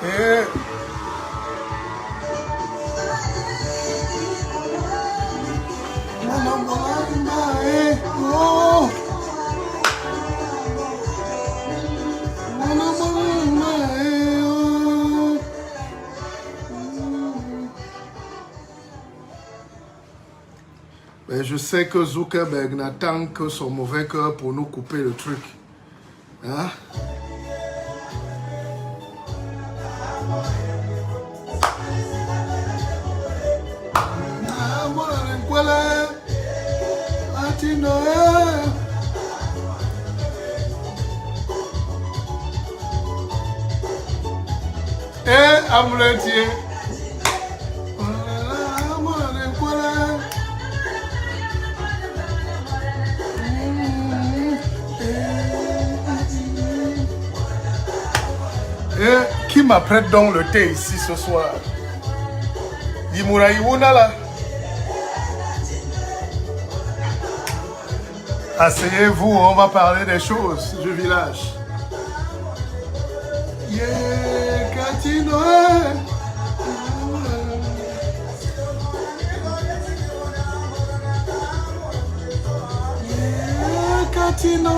Eh. Oh. Mais je sais que Zuckerberg n'attend que son mauvais cœur pour nous couper le truc. Hein? Eh, amuletier. Qui m'apprête donc le thé ici ce soir? Dimura Iwona là. Asseyez-vous, on va parler des choses du village. Yeah, Catino. Yeah, Catino.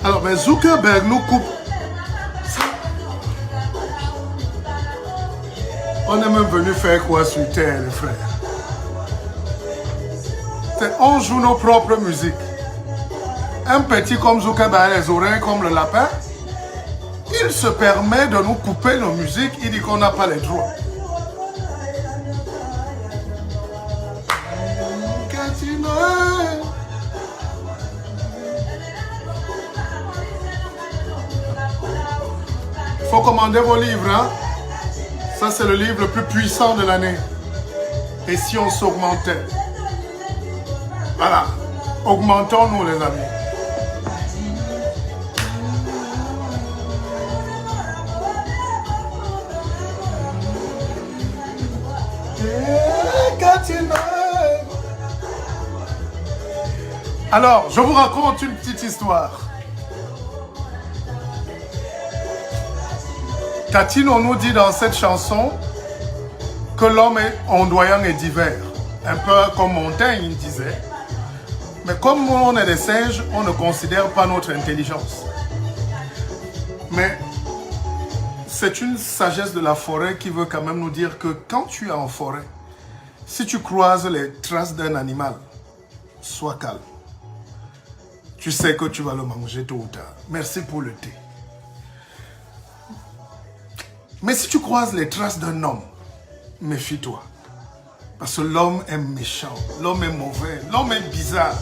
Alors, mais Zuckerberg nous coupe. On est même venu faire quoi sur Terre, les frères? On joue nos propres musiques. Un petit comme Zuckerberg a les oreilles comme le lapin. Il se permet de nous couper nos musiques. Il dit qu'on n'a pas les droits. Il faut commander vos livres, hein? Ça, c'est le livre le plus puissant de l'année. Et si on s'augmentait? Voilà. Augmentons-nous, les amis. Alors, je vous raconte une petite histoire. Catino nous dit dans cette chanson que l'homme est ondoyant et divers. Un peu comme Montaigne disait. Mais comme on est des singes, on ne considère pas notre intelligence. Mais c'est une sagesse de la forêt qui veut quand même nous dire que quand tu es en forêt, si tu croises les traces d'un animal, sois calme. Tu sais que tu vas le manger tôt ou tard. Merci pour le thé. Mais si tu croises les traces d'un homme, méfie-toi. Parce que l'homme est méchant, l'homme est mauvais, l'homme est bizarre.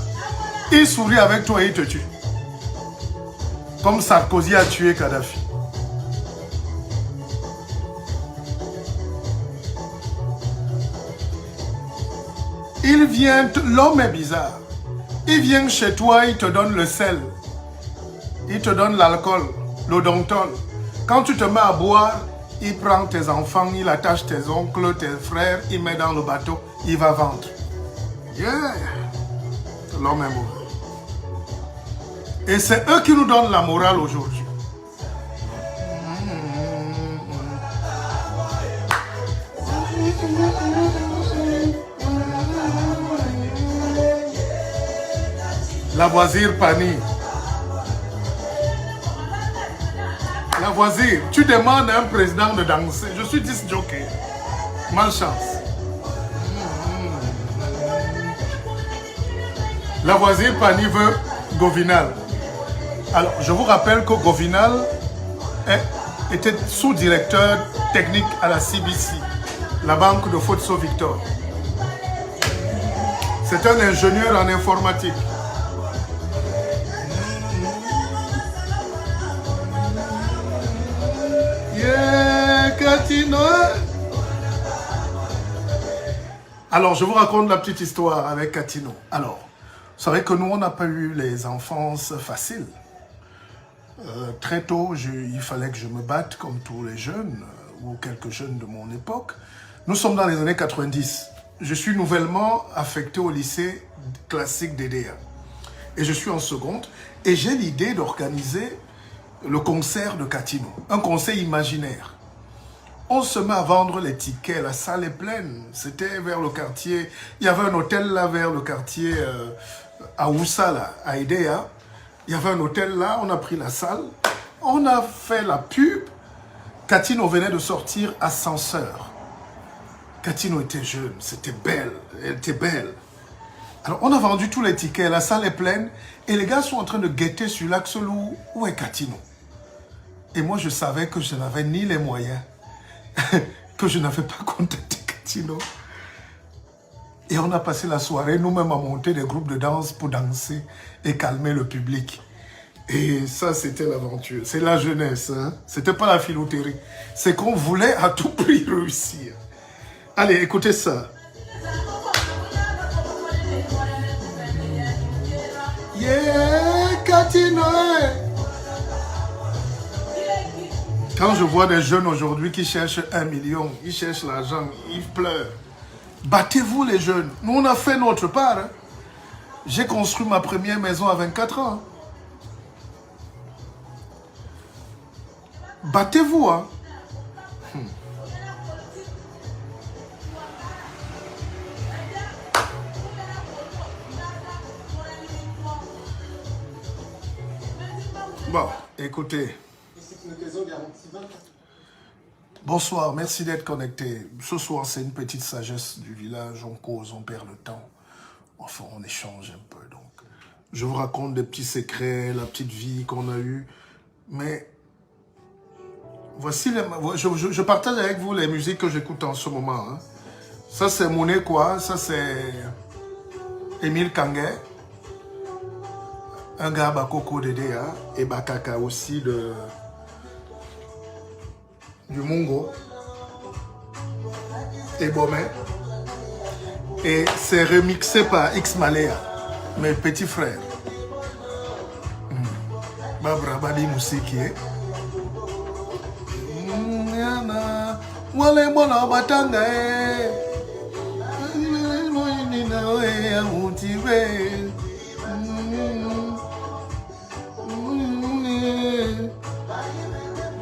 Il sourit avec toi et il te tue. Comme Sarkozy a tué Kadhafi. Il vient, l'homme est bizarre. Il vient chez toi, il te donne le sel. Il te donne l'alcool, l'odontol. Quand tu te mets à boire, il prend tes enfants, il attache tes oncles, tes frères, il met dans le bateau, il va vendre. Yeah. L'homme est mauvais. Et c'est eux qui nous donnent la morale aujourd'hui. Lavoisier Pani. Lavoisier, tu demandes à un président de danser. Je suis disc jockey. Malchance. Lavoisier Pani veut Govinal. Alors, je vous rappelle que Govinal était sous-directeur technique à la CBC, la banque de Fotso Victor. C'est un ingénieur en informatique. Yeah, Catino. Alors, je vous raconte la petite histoire avec Catino. Alors, vous savez que nous, on n'a pas eu les enfances faciles. Très tôt, il fallait que je me batte comme tous les jeunes, ou quelques jeunes de mon époque. Nous sommes dans les années 90. Je suis nouvellement affecté au lycée classique d'EDA. Et je suis en seconde. Et j'ai l'idée d'organiser le concert de Katino, un concert imaginaire. On se met à vendre les tickets, la salle est pleine. C'était vers le quartier, il y avait un hôtel là vers le quartier à Oussa, là, à Edea. Il y avait un hôtel là, on a pris la salle, on a fait la pub. Katino venait de sortir Ascenseur. Katino était jeune, c'était belle, elle était belle. Alors on a vendu tous les tickets, la salle est pleine et les gars sont en train de guetter sur l'axe Loup, où est Katino? Et moi je savais que je n'avais ni les moyens, que je n'avais pas contacté Katino. Et on a passé la soirée nous-mêmes à monter des groupes de danse pour danser et calmer le public. Et ça, c'était l'aventure. C'est la jeunesse. Hein? C'était pas la filouterie. C'est qu'on voulait à tout prix réussir. Allez, écoutez ça. Yeah, Katino. Quand je vois des jeunes aujourd'hui qui cherchent 1 million, ils cherchent l'argent, ils pleurent. Battez-vous les jeunes. Nous, on a fait notre part. Hein. J'ai construit ma première maison à 24 ans. Battez-vous. Hein. Bon, écoutez. Bonsoir, merci d'être connecté. Ce soir, c'est une petite sagesse du village. On cause, on perd le temps. Enfin, on échange un peu. Donc, je vous raconte des petits secrets, la petite vie qu'on a eue. Mais, voici les... Je partage avec vous les musiques que j'écoute en ce moment. Hein. Ça, c'est Moné quoi. Ça, c'est Émile Kangué. Un gars Bakoko de Dea. Et Bakaka aussi de... du Mungo et Bomé. Et c'est remixé par X Malea, mes petits frères. Babra Babi Moussiki. Wale mwana batanga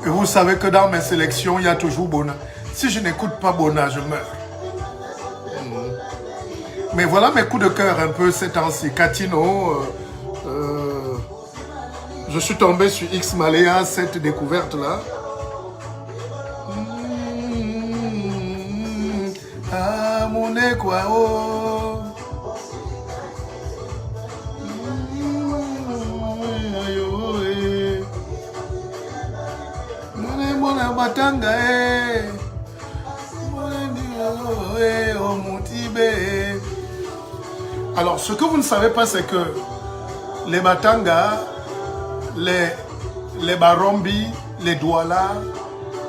Et vous savez que dans mes sélections, il y a toujours Bona. Si je n'écoute pas Bona, je meurs. Mais voilà mes coups de cœur un peu ces temps-ci. Katino, je suis tombé sur X Malea, cette découverte-là. Ah, mon quoi, oh. Matanga, alors, ce que vous ne savez pas, c'est que les Matanga, les Barombi, les Douala,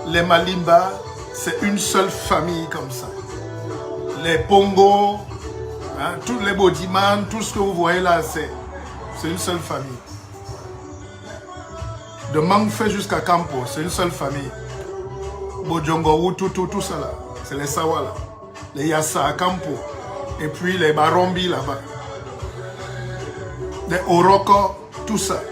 les Malimba, c'est une seule famille comme ça. Les Pongo, hein, tous les Bodiman, tout ce que vous voyez là, c'est une seule famille. De Mangfe jusqu'à Campo, c'est une seule famille. Bojongo, tout ça là, c'est les Sawala, les Yassa à Campo, et puis les Barombi là-bas, les Oroko, tout ça.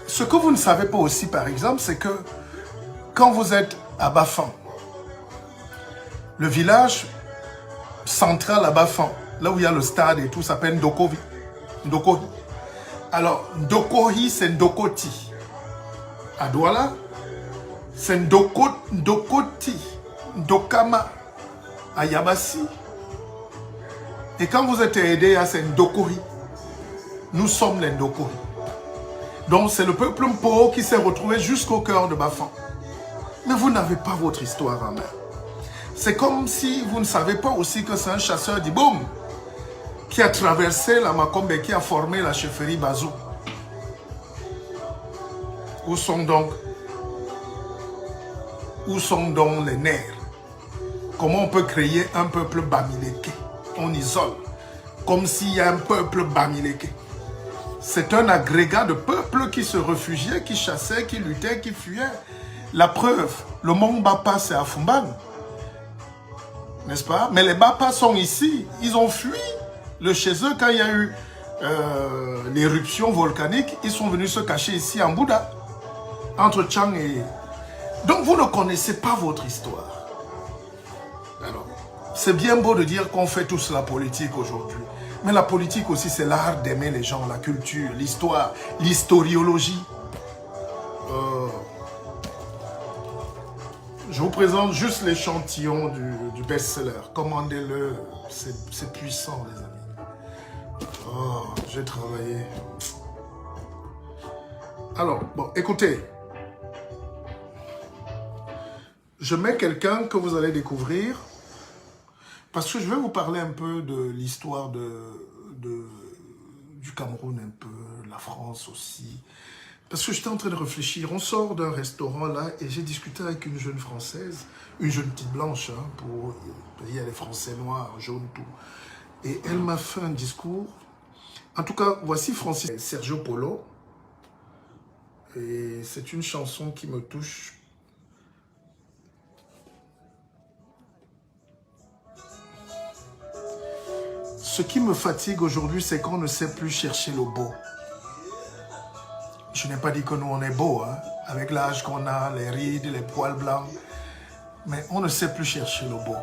Ce que vous ne savez pas aussi, par exemple, c'est que quand vous êtes à Bafan, le village central à Bafan, là où il y a le stade et tout, s'appelle Ndokohi. Alors, Ndokohi, c'est Ndokoti. À Douala, c'est Ndokoti. Ndokama. À Yabassi. Et quand vous êtes aidé, c'est Ndokohi. Nous sommes les Ndokohi. Donc, c'est le peuple Mpo qui s'est retrouvé jusqu'au cœur de Bafan. Mais vous n'avez pas votre histoire en main. C'est comme si vous ne savez pas aussi que c'est un chasseur d'Iboum qui a traversé la Makombe et qui a formé la chefferie Bazou. Où sont donc les nerfs? Comment on peut créer un peuple bamileke? On isole, comme s'il y a un peuple bamileke. C'est un agrégat de peuples qui se réfugiaient, qui chassaient, qui luttaient, qui fuyaient. La preuve, le Mont Bapa, c'est à Fumban. N'est-ce pas? Mais les Bapa sont ici. Ils ont fui le chez eux quand il y a eu l'éruption volcanique, ils sont venus se cacher ici en Bouddha, entre Chang et... Donc vous ne connaissez pas votre histoire. Alors, c'est bien beau de dire qu'on fait tous la politique aujourd'hui. Mais la politique aussi, c'est l'art d'aimer les gens, la culture, l'histoire, l'historiologie. Je vous présente juste l'échantillon du best-seller. Commandez-le, c'est puissant, les amis. Oh, j'ai travaillé. Alors, bon, écoutez. Je mets quelqu'un que vous allez découvrir parce que je vais vous parler un peu de l'histoire du Cameroun, un peu, la France aussi. Parce que j'étais en train de réfléchir. On sort d'un restaurant là et j'ai discuté avec une jeune Française, une jeune petite blanche, hein, pour il y a les Français noirs, jaunes, tout. Et elle m'a fait un discours. En tout cas, voici Francis Sergio Polo. Et c'est une chanson qui me touche. Ce qui me fatigue aujourd'hui, c'est qu'on ne sait plus chercher le beau. Je n'ai pas dit que nous, on est beau, hein, avec l'âge qu'on a, les rides, les poils blancs. Mais on ne sait plus chercher le beau.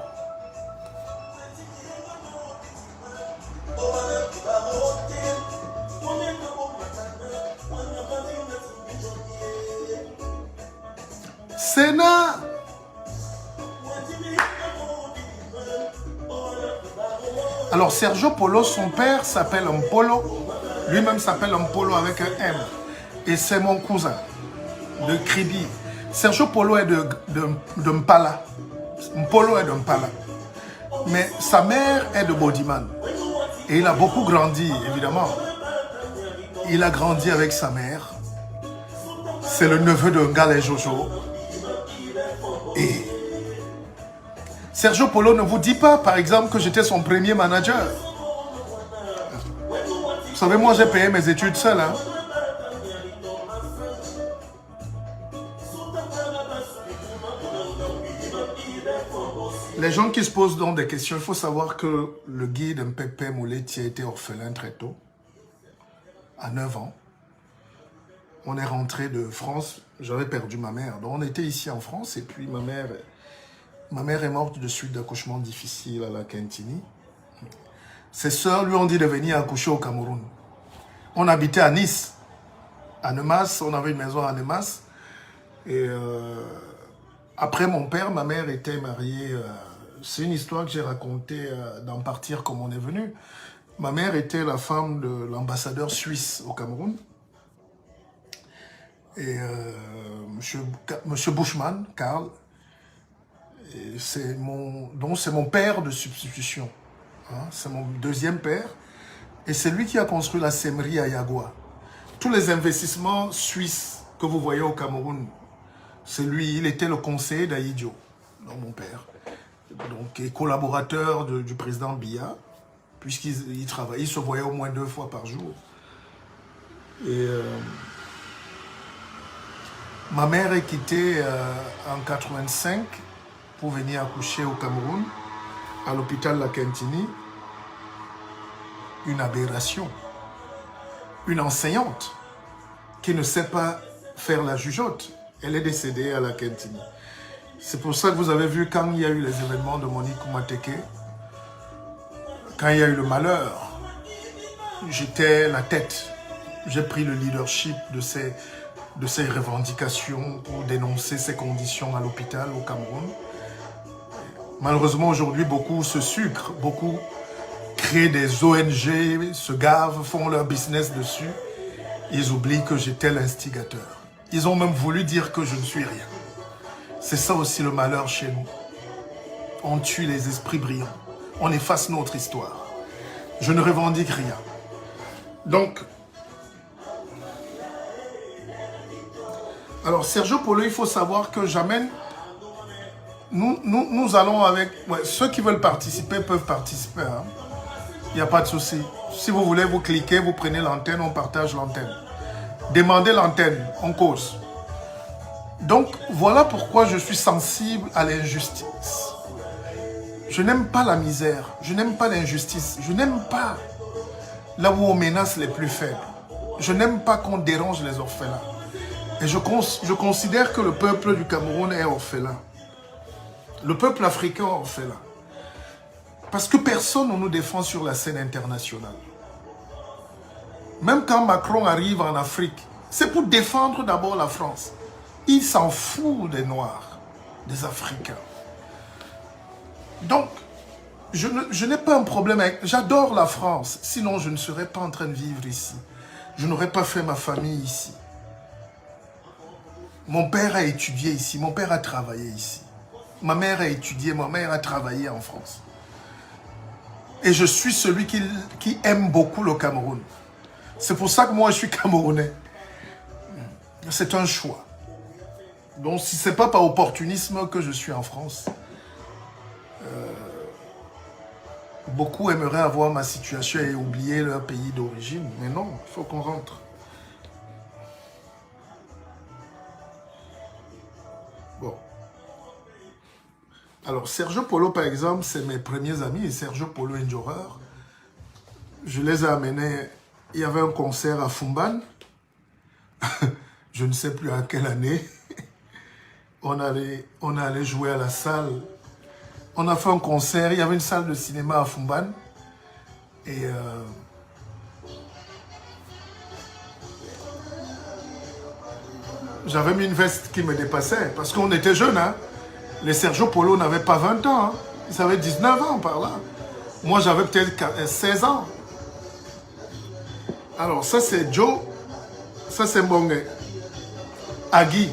Sénat! Alors, Sergio Polo, son père s'appelle Mpolo. Lui-même s'appelle Mpolo avec un M. Et c'est mon cousin de Kribi. Sergio Polo est de Mpala. Mpolo est de Mpala. Mais sa mère est de Bodiman. Et il a beaucoup grandi, évidemment. Il a grandi avec sa mère. C'est le neveu de Ngale Jojo. Et Sergio Polo ne vous dit pas, par exemple, que j'étais son premier manager. Vous savez, moi, j'ai payé mes études seul. Hein. Les gens qui se posent donc des questions, il faut savoir que le guide Mpépé Mouleti a été orphelin très tôt, à 9 ans. On est rentré de France, j'avais perdu ma mère. Donc on était ici en France et puis ma mère est morte de suite d'accouchement difficile à la Kentini. Ses sœurs lui ont dit de venir accoucher au Cameroun. On habitait à Nice, à Nemas, on avait une maison à Nemas. Et après mon père, ma mère était mariée. C'est une histoire que j'ai racontée dans Partir comme on est venu. Ma mère était la femme de l'ambassadeur suisse au Cameroun. Et monsieur Bushman, Karl, c'est mon père de substitution. Hein, c'est mon deuxième père. Et c'est lui qui a construit la Semerie à Yagua. Tous les investissements suisses que vous voyez au Cameroun, c'est lui, il était le conseiller d'Aïdjo, donc mon père. Donc, et collaborateur du président Biya, puisqu'il travaillait, il se voyait au moins 2 fois par jour. Et ma mère est quittée en 85 pour venir accoucher au Cameroun, à l'hôpital La Kentini. Une aberration. Une enseignante qui ne sait pas faire la jugeote. Elle est décédée à La Kentini. C'est pour ça que vous avez vu quand il y a eu les événements de Monique Mateke, quand il y a eu le malheur, j'étais la tête. J'ai pris le leadership de ces revendications pour dénoncer ces conditions à l'hôpital au Cameroun. Malheureusement, aujourd'hui, beaucoup se sucrent, beaucoup créent des ONG, se gavent, font leur business dessus. Ils oublient que j'étais l'instigateur. Ils ont même voulu dire que je ne suis rien. C'est ça aussi le malheur chez nous. On tue les esprits brillants. On efface notre histoire. Je ne revendique rien. Donc, alors Sergio Polo, il faut savoir que j'amène... Nous allons avec... Ouais, ceux qui veulent participer peuvent participer. Hein. Il n'y a pas de souci. Si vous voulez, vous cliquez, vous prenez l'antenne, on partage l'antenne. Demandez l'antenne, on cause. Donc, voilà pourquoi je suis sensible à l'injustice. Je n'aime pas la misère, je n'aime pas l'injustice, je n'aime pas là où on menace les plus faibles. Je n'aime pas qu'on dérange les orphelins. Et je considère que le peuple du Cameroun est orphelin. Le peuple africain est orphelin. Parce que personne ne nous défend sur la scène internationale. Même quand Macron arrive en Afrique, c'est pour défendre d'abord la France. Il s'en fout des Noirs, des Africains. Donc, je n'ai pas un problème avec... J'adore la France, sinon je ne serais pas en train de vivre ici. Je n'aurais pas fait ma famille ici. Mon père a étudié ici, mon père a travaillé ici. Ma mère a étudié, ma mère a travaillé en France. Et je suis celui qui aime beaucoup le Cameroun. C'est pour ça que moi je suis Camerounais. C'est un choix. Donc si ce n'est pas par opportunisme que je suis en France, beaucoup aimeraient avoir ma situation et oublier leur pays d'origine. Mais non, il faut qu'on rentre. Bon. Alors, Sergio Polo, par exemple, c'est mes premiers amis. Et Sergio Polo Njoreur, je les ai amenés. Il y avait un concert à Fumban. Je ne sais plus à quelle année. On allait jouer à la salle. On a fait un concert. Il y avait une salle de cinéma à Fumban. Et j'avais mis une veste qui me dépassait. Parce qu'on était jeunes, hein. Les Sergio Polo n'avaient pas 20 ans. Hein. Ils avaient 19 ans par là. Moi, j'avais peut-être 16 ans. Alors, ça, c'est Joe. Ça, c'est Mbongue. Agui.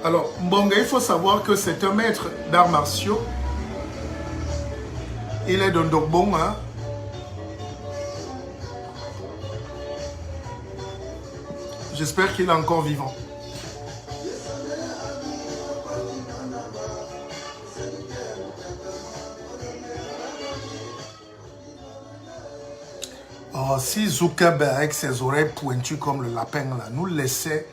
Alors, Mbongue, il faut savoir que c'est un maître d'arts martiaux. Il est de Ndokbong. Hein. J'espère qu'il est encore vivant. Oh, si Zuckerberg avec ses oreilles pointues comme le lapin là, nous laissait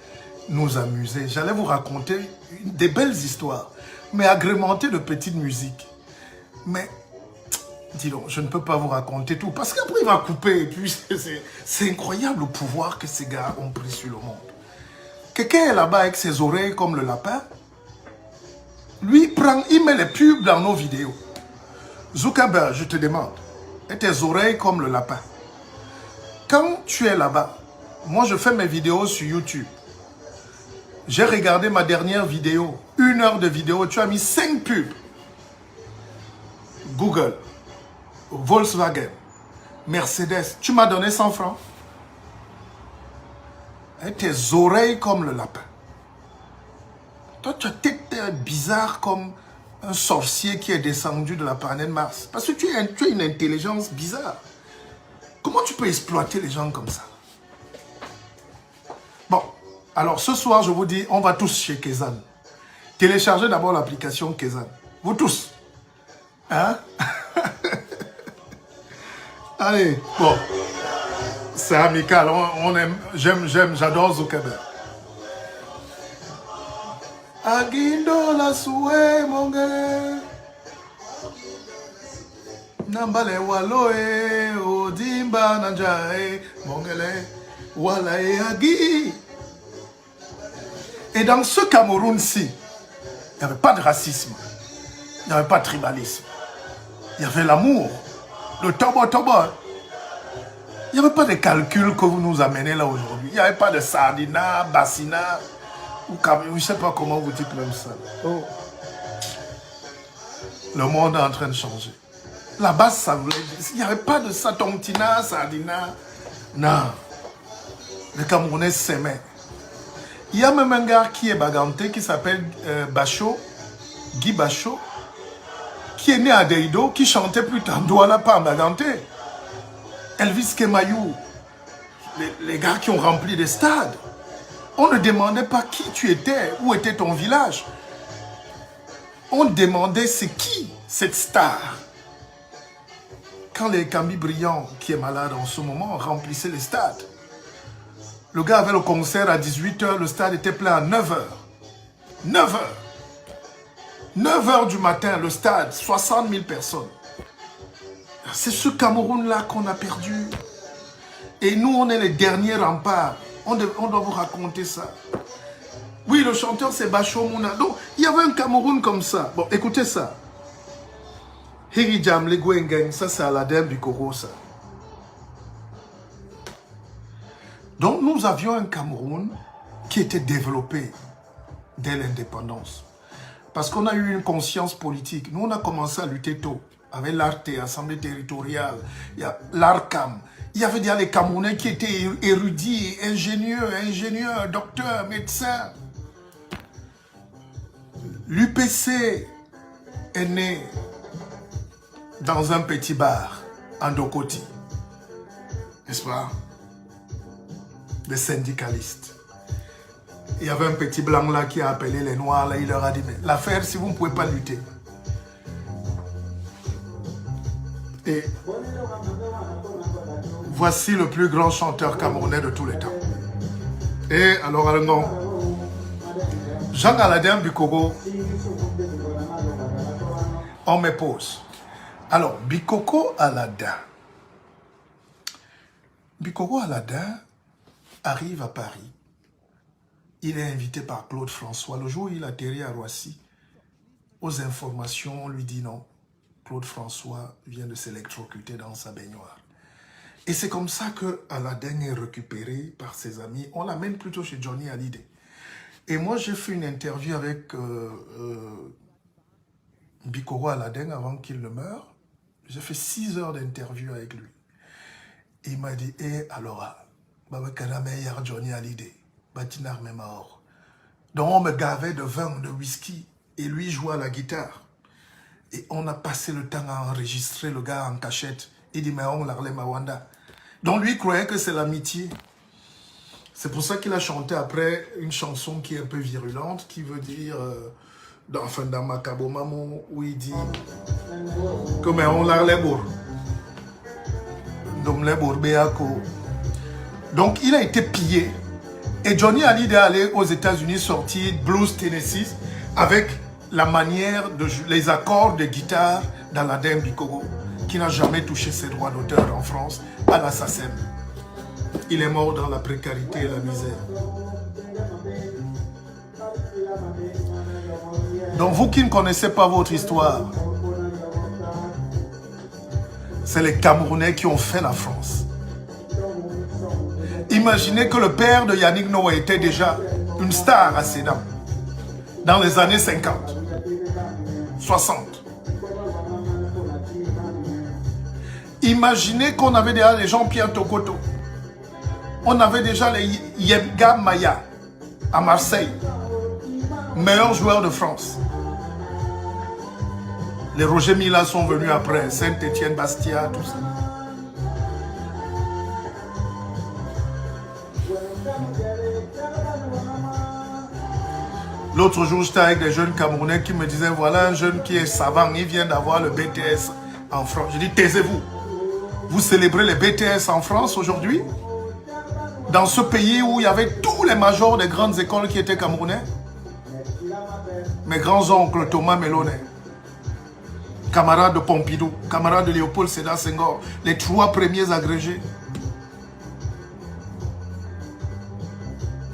nous amuser, j'allais vous raconter des belles histoires, mais agrémentées de petites musiques. Mais, dis donc, je ne peux pas vous raconter tout, parce qu'après il va couper, et puis c'est incroyable le pouvoir que ces gars ont pris sur le monde. Quelqu'un est là-bas avec ses oreilles comme le lapin, lui il met les pubs dans nos vidéos. Zuckerberg, je te demande, et tes oreilles comme le lapin. Quand tu es là-bas, moi je fais mes vidéos sur YouTube. J'ai regardé ma dernière vidéo, 1 heure de vidéo, tu as mis 5 pubs. Google, Volkswagen, Mercedes, tu m'as donné 100 francs. Et tes oreilles comme le lapin. Toi, tu as tête bizarre comme un sorcier qui est descendu de la planète Mars. Parce que tu as une intelligence bizarre. Comment tu peux exploiter les gens comme ça? Bon, alors ce soir, je vous dis, on va tous chez Kezan. Téléchargez d'abord l'application Kezan. Vous tous. Hein? Allez, bon. C'est amical, on aime, j'aime, j'adore Zuckerberg. Aguindo la soué, mon gars. Nambale waloe, odimba nanjae, mongele, walae agi. Et dans ce Cameroun-ci, il n'y avait pas de racisme, il n'y avait pas de tribalisme, il y avait l'amour, le tobo-tobo. Il n'y avait pas de calcul que vous nous amenez là aujourd'hui. Il n'y avait pas de sardina, bassina, ou je ne sais pas comment vous dites même ça. Oh. Le monde est en train de changer. Là-bas, ça voulait dire, il n'y avait pas de satontina, sardina. Non. Les Camerounais s'aimaient. Il y a même un gars qui est baganté, qui s'appelle Bachot, Guy Bachot, qui est né à Deido, qui chantait plus Tandouala, pas en baganté. Elvis Kemayou, les gars qui ont rempli des stades. On ne demandait pas qui tu étais, où était ton village. On demandait c'est qui cette star. Quand les Cambi Brillant, qui est malade en ce moment, remplissaient les stades. Le gars avait le concert à 18 h, le stade était plein à 9 h. 9 h. 9 h du matin, le stade, 60 000 personnes. C'est ce Cameroun-là qu'on a perdu. Et nous, on est les derniers remparts. On doit vous raconter ça. Oui, le chanteur, c'est Bacho Mouna. Donc, il y avait un Cameroun comme ça. Bon, écoutez ça. Hirijam, les Gwengen, ça, c'est Aladin Bikoro, ça. Donc, nous avions un Cameroun qui était développé dès l'indépendance. Parce qu'on a eu une conscience politique. Nous, on a commencé à lutter tôt. Avec l'ARTE, Assemblée territoriale, il y a l'ARCAM. Il y avait déjà les Camerounais qui étaient érudits, ingénieurs, docteurs, médecins. L'UPC est né dans un petit bar en Dokoti. N'est-ce pas? Des syndicalistes. Il y avait un petit blanc là qui a appelé les noirs. Là, il leur a dit, mais l'affaire, si vous ne pouvez pas lutter. Et voici le plus grand chanteur camerounais de tous les temps. Et alors, allons, Jean Aladin Bikoko, on me pose. Alors, Bikoko Aladin arrive à Paris. Il est invité par Claude François. Le jour où il atterrit à Roissy, aux informations, on lui dit non. Claude François vient de s'électrocuter dans sa baignoire. Et c'est comme ça que Aladin est récupéré par ses amis. On l'amène plutôt chez Johnny Hallyday. Et moi, j'ai fait une interview avec Bikoko Aladin avant qu'il ne meure. J'ai fait 6 heures d'interview avec lui. Et il m'a dit, alors, Baba Kaname yar Johnny Hallyday, Batinar Memaor. Donc on me gavait de vin, de whisky, et lui jouait à la guitare. Et on a passé le temps à enregistrer le gars en cachette. Il dit, mais on l'a Mawanda. Donc lui croyait que c'est l'amitié. C'est pour ça qu'il a chanté après une chanson qui est un peu virulente, qui veut dire, dans Makabo Mamo, où il dit, que mais on l'a Donc il a été pillé. Et Johnny Hallyday est allé aux États-Unis sortir Blues Tennessee avec la manière, les accords de guitare d'Aladin Bikoko, qui n'a jamais touché ses droits d'auteur en France, à la SACEM. Il est mort dans la précarité et la misère. Donc vous qui ne connaissez pas votre histoire, c'est les Camerounais qui ont fait la France. Imaginez que le père de Yannick Noah était déjà une star à Sedan, dans les années 50, 60. Imaginez qu'on avait déjà les Jean-Pierre Tokoto. On avait déjà les Yebga Maya à Marseille, meilleur joueur de France. Les Roger Mila sont venus après, Saint-Étienne, Bastia, tout ça. L'autre jour, j'étais avec des jeunes Camerounais qui me disaient, voilà un jeune qui est savant, il vient d'avoir le BTS en France. Je dis, taisez-vous. Vous célébrez les BTS en France aujourd'hui? Dans ce pays où il y avait tous les majors des grandes écoles qui étaient Camerounais? Mes grands-oncles Thomas Melonet, camarade de Pompidou, camarade de Léopold Sédar Senghor, les 3 premiers agrégés.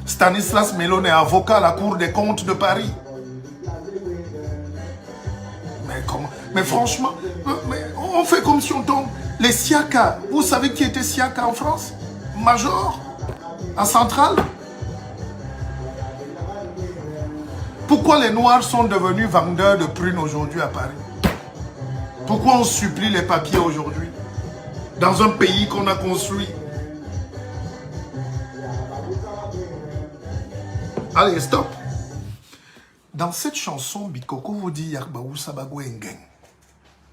Stanislas Melonet, avocat à la Cour des comptes de Paris. Mais comment? Mais franchement, on fait comme si on tombe. Les Siaka, vous savez qui était Siaka en France? Major, en centrale. Pourquoi les Noirs sont devenus vendeurs de prunes aujourd'hui à Paris? Pourquoi on supplie les papiers aujourd'hui? Dans un pays qu'on a construit. Allez, stop. Dans cette chanson, Bikoko vous dit Yarbaou Sabago Engen.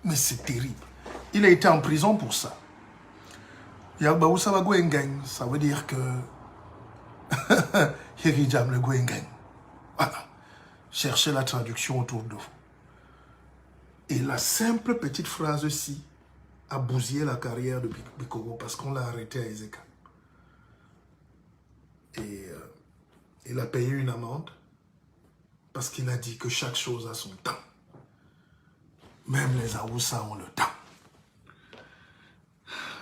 Mais c'est terrible. Il a été en prison pour ça. Yarbaou Sabago Engen, ça veut dire que Hirijam le Gwengen. Voilà. Cherchez la traduction autour de vous. Et la simple petite phrase-ci a bousillé la carrière de Bikoko parce qu'on l'a arrêté à Ezeka. Et il a payé une amende parce qu'il a dit que chaque chose a son temps. Même les Aoussa ont le temps.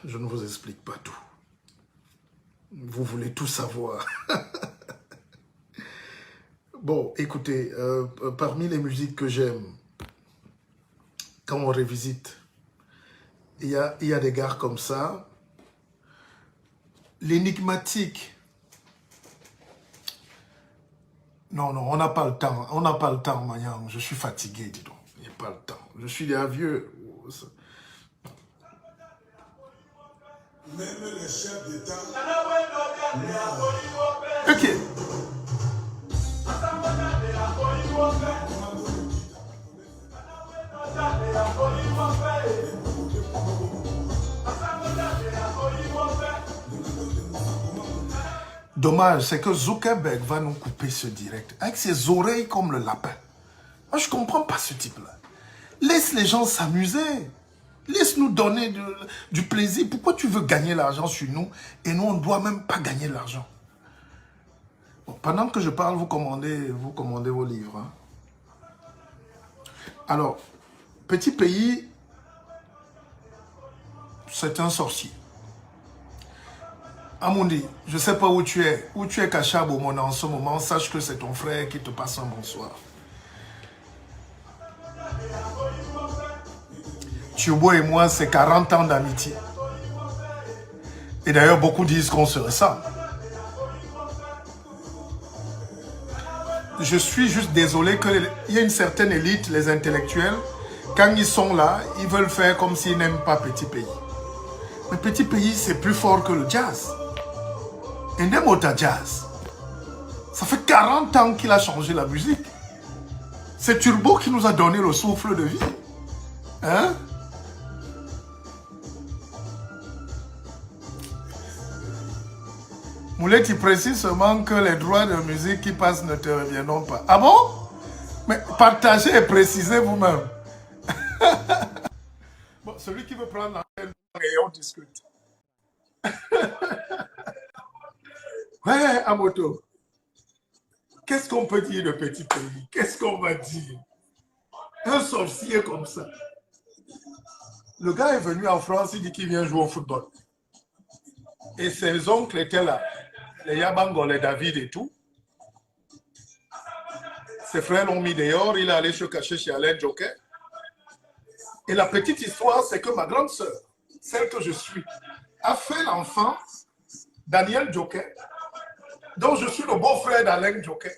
Je ne vous explique pas tout. Vous voulez tout savoir. Bon, écoutez, parmi les musiques que j'aime, quand on revisite, il y a des gars comme ça. L'énigmatique. Non, on n'a pas le temps. On n'a pas le temps, Mayang. Je suis fatigué, dis donc. Il n'y a pas le temps. Je suis déjà vieux. Même les chefs d'État. Ok. Dommage, c'est que Zuckerberg va nous couper ce direct avec ses oreilles comme le lapin. Moi, je ne comprends pas ce type-là. Laisse les gens s'amuser. Laisse-nous donner du plaisir. Pourquoi tu veux gagner l'argent sur nous et nous, on ne doit même pas gagner l'argent? Bon, pendant que je parle, vous commandez vos livres. Hein. Alors, petit pays, c'est un sorcier. Amundi, je ne sais pas où tu es caché à Beaumont en ce moment, sache que c'est ton frère qui te passe un bonsoir. Turbo et moi, c'est 40 ans d'amitié. Et d'ailleurs, beaucoup disent qu'on se ressemble. Je suis juste désolé qu'il y a une certaine élite, les intellectuels, quand ils sont là, ils veulent faire comme s'ils n'aiment pas Petit Pays. Mais Petit Pays, c'est plus fort que le jazz. Et Nemota Jazz, ça fait 40 ans qu'il a changé la musique. C'est Turbo qui nous a donné le souffle de vie. Hein? Moulet, tu précises seulement que les droits de musique qui passent ne te reviendront pas. Ah bon? Mais partagez et précisez vous-même. Bon, celui qui veut prendre l'antenne et on discute. Ouais, Amoto. Qu'est-ce qu'on peut dire de Petit Pays? Qu'est-ce qu'on va dire? Un sorcier comme ça. Le gars est venu en France, il dit qu'il vient jouer au football. Et ses oncles étaient là. Les Yabango, les David et tout. Ses frères l'ont mis dehors, il est allé se cacher chez Alain Joker. Et la petite histoire, c'est que ma grande sœur, celle que je suis, a fait l'enfant Daniel Joker, dont je suis le beau-frère d'Alain Joker.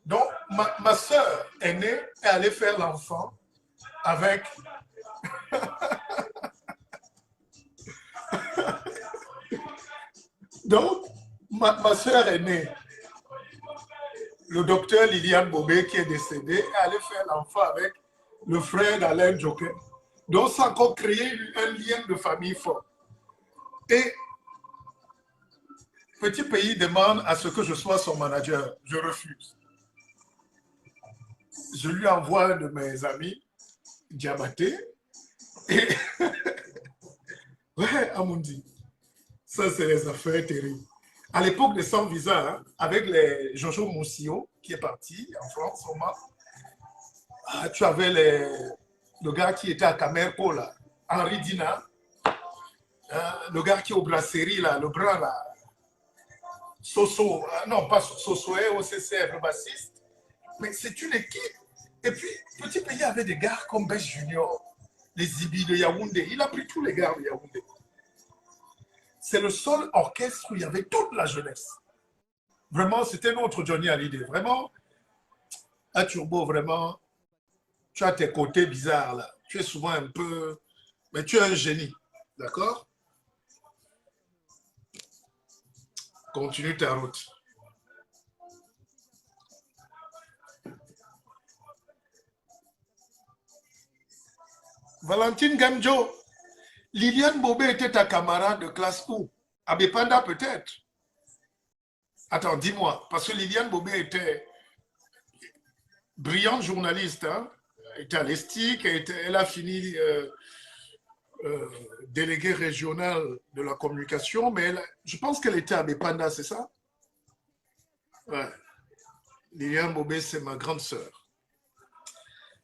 Donc, ma sœur aînée est allée faire l'enfant avec... Donc, ma sœur aînée, le docteur Liliane Bobé qui est décédé, est allée faire l'enfant avec le frère d'Alain Joker. Donc, ça a encore créé un lien de famille fort. Et Petit Pays demande à ce que je sois son manager. Je refuse. Je lui envoie un de mes amis, Diabaté, et ouais, Amundi, ça c'est les affaires terribles. À l'époque de Sans Visa, hein, avec les Jojo Moussio, qui est parti en France, tu avais le gars qui était à Camerco, là, Henri Dina, le gars qui est aux brasseries, là, le brun, là, Soso, non pas Soso, au CCF, le bassiste, mais c'est une équipe. Et puis, Petit Pays avait des gars comme Bess Junior, les Zibi de Yaoundé. Il a pris tous les gars de Yaoundé. C'est le seul orchestre où il y avait toute la jeunesse. Vraiment, c'était notre Johnny Hallyday. Vraiment, à Turbo, vraiment, tu as tes côtés bizarres là. Tu es souvent un peu... Mais tu es un génie. D'accord? Continue ta route. Valentine Gamjo, Liliane Bobé était ta camarade de classe où? À Bepanda peut-être? Attends, dis-moi, parce que Liliane Bobé était brillante journaliste, hein? Elle était à l'ESTIC, elle a fini déléguée régionale de la communication, mais je pense qu'elle était à Bepanda, c'est ça? Ouais. Liliane Bobé, c'est ma grande sœur.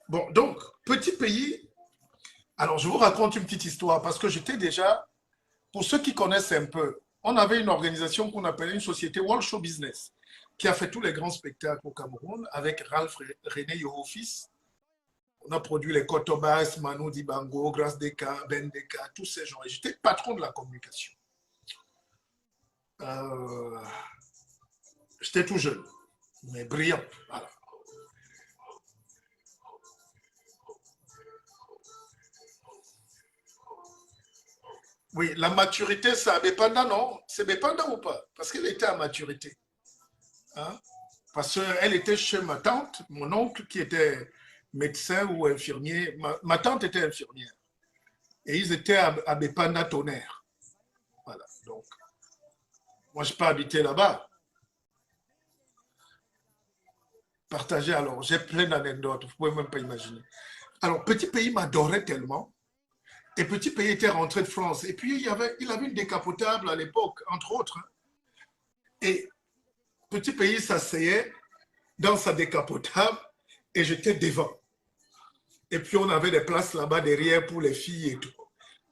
Bon, donc, Petit Pays. Alors, je vous raconte une petite histoire parce que j'étais déjà, pour ceux qui connaissent un peu, on avait une organisation qu'on appelait une société World Show Business, qui a fait tous les grands spectacles au Cameroun avec Ralph René Yoho-Fils. On a produit les Kotobas, Manu Dibango, Grace Deka, Ben Deka, tous ces gens. Et j'étais patron de la communication. J'étais tout jeune, mais brillant. Voilà. Oui, la maturité, c'est à Bepanda, non? C'est Bepanda ou pas? Parce qu'elle était à maturité. Hein? Parce qu'elle était chez ma tante, mon oncle qui était médecin ou infirmier. Ma tante était infirmière. Et ils étaient à Bepanda Tonnerre. Voilà. Donc, moi, je n'ai pas habité là-bas. Partagez alors. J'ai plein d'anecdotes. Vous ne pouvez même pas imaginer. Alors, Petit Pays m'adorait tellement. Et Petit Pays était rentré de France. Et puis, il avait une décapotable à l'époque, entre autres. Et Petit Pays s'asseyait dans sa décapotable et j'étais devant. Et puis, on avait des places là-bas derrière pour les filles et tout.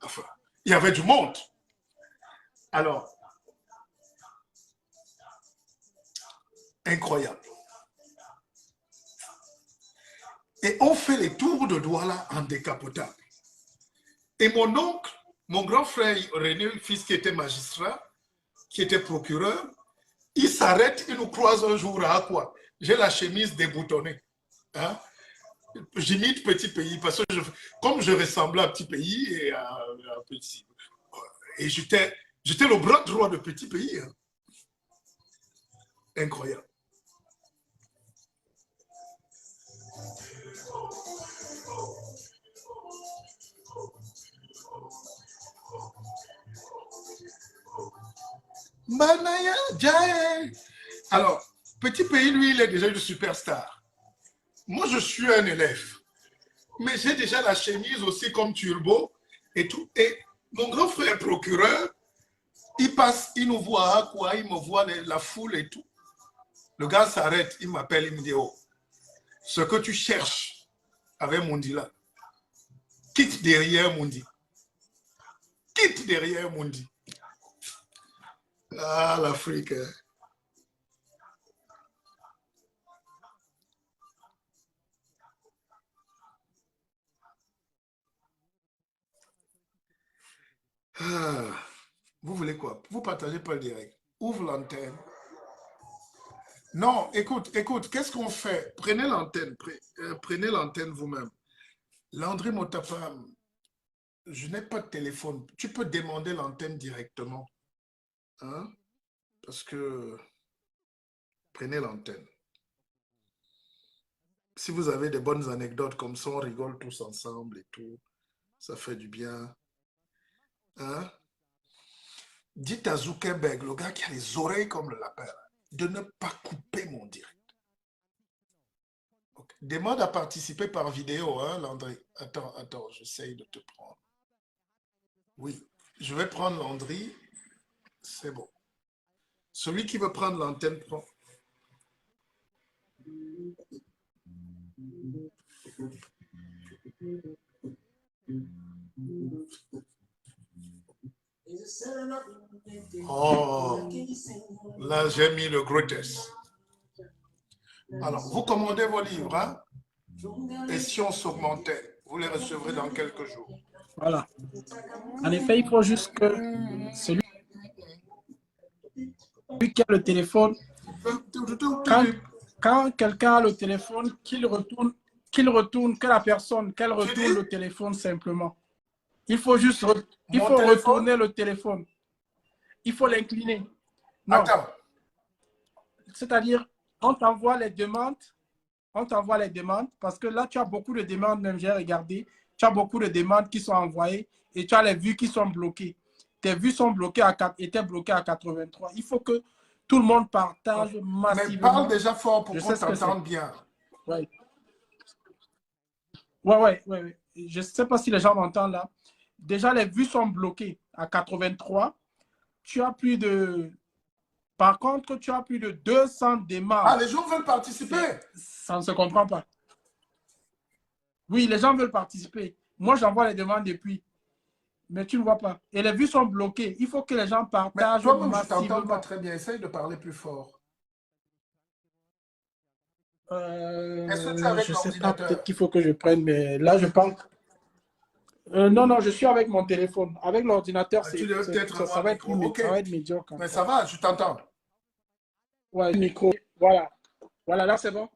Enfin, il y avait du monde. Alors, incroyable. Et on fait les tours de Douala en décapotable. Et mon oncle, mon grand frère René, fils qui était magistrat, qui était procureur, il s'arrête, il nous croise un jour à quoi? J'ai la chemise déboutonnée. Hein? J'imite Petit Pays parce que comme je ressemblais à Petit Pays et à Petit. Et j'étais le bras droit de Petit Pays. Hein? Incroyable. Manaya Jai. Alors, Petit Pays, lui, il est déjà une superstar. Moi, je suis un élève. Mais j'ai déjà la chemise aussi comme turbo et tout. Et mon grand frère procureur, il passe, il nous voit, quoi, il me voit la foule et tout. Le gars s'arrête, il m'appelle, il me dit, oh, ce que tu cherches avec Mundi là, quitte derrière Mundi. Quitte derrière Mundi. Ah, l'Afrique. Ah, vous voulez quoi? Vous partagez pas le direct. Ouvre l'antenne. Non, écoute, qu'est-ce qu'on fait? Prenez l'antenne vous-même. Landry Motapam, je n'ai pas de téléphone. Tu peux demander l'antenne directement. Hein? Parce que prenez l'antenne. Si vous avez des bonnes anecdotes comme ça, on rigole tous ensemble et tout. Ça fait du bien. Hein? Dites à Zuckerberg, le gars qui a les oreilles comme le lapin, de ne pas couper mon direct. Okay. Demande à participer par vidéo, hein, Landry. Attends, j'essaye de te prendre. Oui, je vais prendre Landry. C'est bon. Celui qui veut prendre l'antenne prend. Oh, là j'ai mis le grotesque. Alors, vous commandez vos livres, hein? Et si on s'augmentait, vous les recevrez dans quelques jours. Voilà. En effet, il faut juste que celui qui a le téléphone, quand quelqu'un a le téléphone, qu'il retourne, que la personne, qu'elle retourne le téléphone simplement. Il faut juste retourner le téléphone. Il faut l'incliner. Non. Attends. C'est-à-dire, on t'envoie les demandes. On t'envoie les demandes parce que là, tu as beaucoup de demandes, même j'ai regardé. Tu as beaucoup de demandes qui sont envoyées et tu as les vues qui sont bloquées. Tes vues sont bloquées étaient bloquées à 83. Il faut que tout le monde partage massivement. Mais parle déjà fort pour qu'on t'entende bien. Oui. Ouais. Je ne sais pas si les gens m'entendent là. Déjà, les vues sont bloquées à 83. Tu as plus de... Par contre, tu as plus de 200 demandes. Ah, les gens veulent participer. Ça ne se comprend pas. Oui, les gens veulent participer. Moi, j'envoie les demandes depuis. Mais tu ne vois pas. Et les vues sont bloquées. Il faut que les gens Mais partagent toi-même, je t'entends pas massivement. très bien. Essaye de parler plus fort. Est-ce que tu es avec Je ne sais pas, peut-être l'ordinateur? qu'il faut que je prenne, mais là, je pense. Non, non, je suis avec mon téléphone. Avec l'ordinateur, Tu devais peut-être ça avoir va le être micro. OK. ça va être médiocre Mais ça encore. va, je t'entends. Ouais, le micro. Voilà. Voilà, là, c'est bon.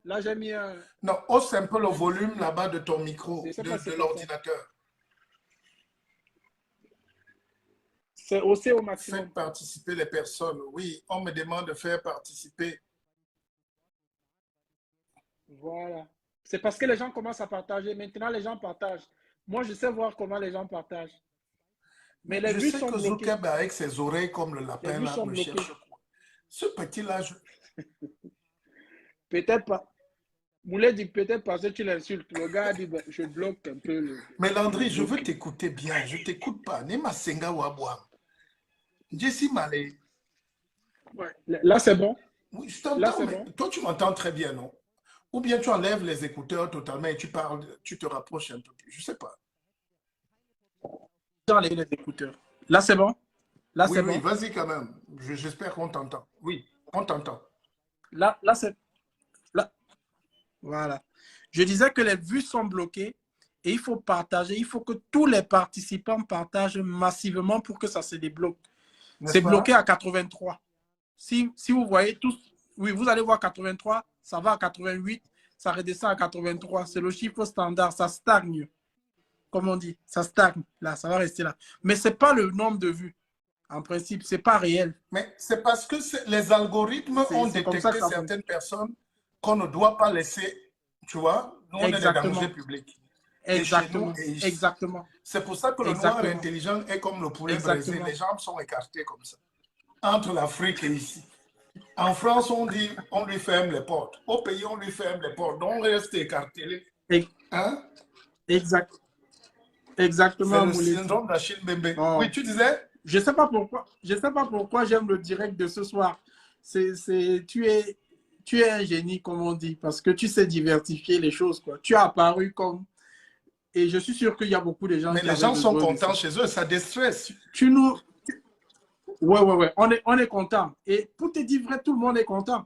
Là, j'ai mis un. Non, hausse un peu le Je volume là-bas de ton micro, ne sais pas si de c'est comme ça. l'ordinateur. C'est haussé au maximum. Faites participer les personnes. Oui, on me demande de faire participer. Voilà. C'est parce que les gens commencent à partager. Maintenant, les gens partagent. Moi, je sais voir comment les gens partagent. Mais Mais les je vues sais sont que bloquées. Zoukeb, avec ses oreilles comme le Les lapin, vues là, sont me bloquées. cherche quoi. Ce petit-là, Peut-être pas. Moulay dit peut-être parce que tu l'insultes. Le gars dit, bon, je bloque un peu Mais le Landry, je veux bloqué. t'écouter bien. Je t'écoute pas. Nema Senga Wabwa. Jessie Malé. Ouais. Là, c'est bon. Oui, je Là, t'entends, c'est mais bon. toi, tu m'entends très bien, non? Ou bien tu enlèves les écouteurs totalement et tu parles, tu te rapproches un peu plus. Je sais pas. Dans les écouteurs. Là, c'est bon. Là, Oui, c'est oui, bon. vas-y quand même. J'espère qu'on t'entend. Oui, on t'entend. Là, c'est. Là. Voilà. Je disais que les vues sont bloquées et il faut partager. Il faut que tous les participants partagent massivement pour que ça se débloque. N'est-ce C'est bloqué pas? à 83. Si vous voyez tous, oui, vous allez voir 83, ça va à 88, ça redescend à 83. C'est le chiffre standard, ça stagne, comme on dit. Ça stagne, là, ça va rester là. Mais ce n'est pas le nombre de vues. En principe, ce n'est pas réel. Mais c'est parce que les algorithmes ont C'est comme ça que détecté ça fonctionne. certaines personnes qu'on ne doit pas laisser, tu vois, nous on est des dangers Exactement. publics. Et chez nous, Exactement. Exactement. c'est pour ça que le noir Exactement. intelligent est comme le poulet braisé. Exactement. Les jambes sont écartées comme ça, entre l'Afrique et ici. En France, on dit, on lui ferme les portes. Au pays, on lui ferme les portes. Donc, on reste écartelé. Hein? Exact. C'est Exactement, le Mouleti. syndrome d'Achille Mbembe. Oui, Non. tu disais? Je ne sais pas pourquoi. Je sais pas pourquoi j'aime le direct de ce soir. Tu es un génie, comme on dit, parce que tu sais diversifier les choses, quoi. Tu as apparu comme. Et je suis sûr qu'il y a beaucoup de gens Mais qui les avaient gens sont besoin de contents ça. chez eux, ça déstresse. Tu nous. Ouais, ouais, ouais. On est content. Et pour te dire vrai, tout le monde est content.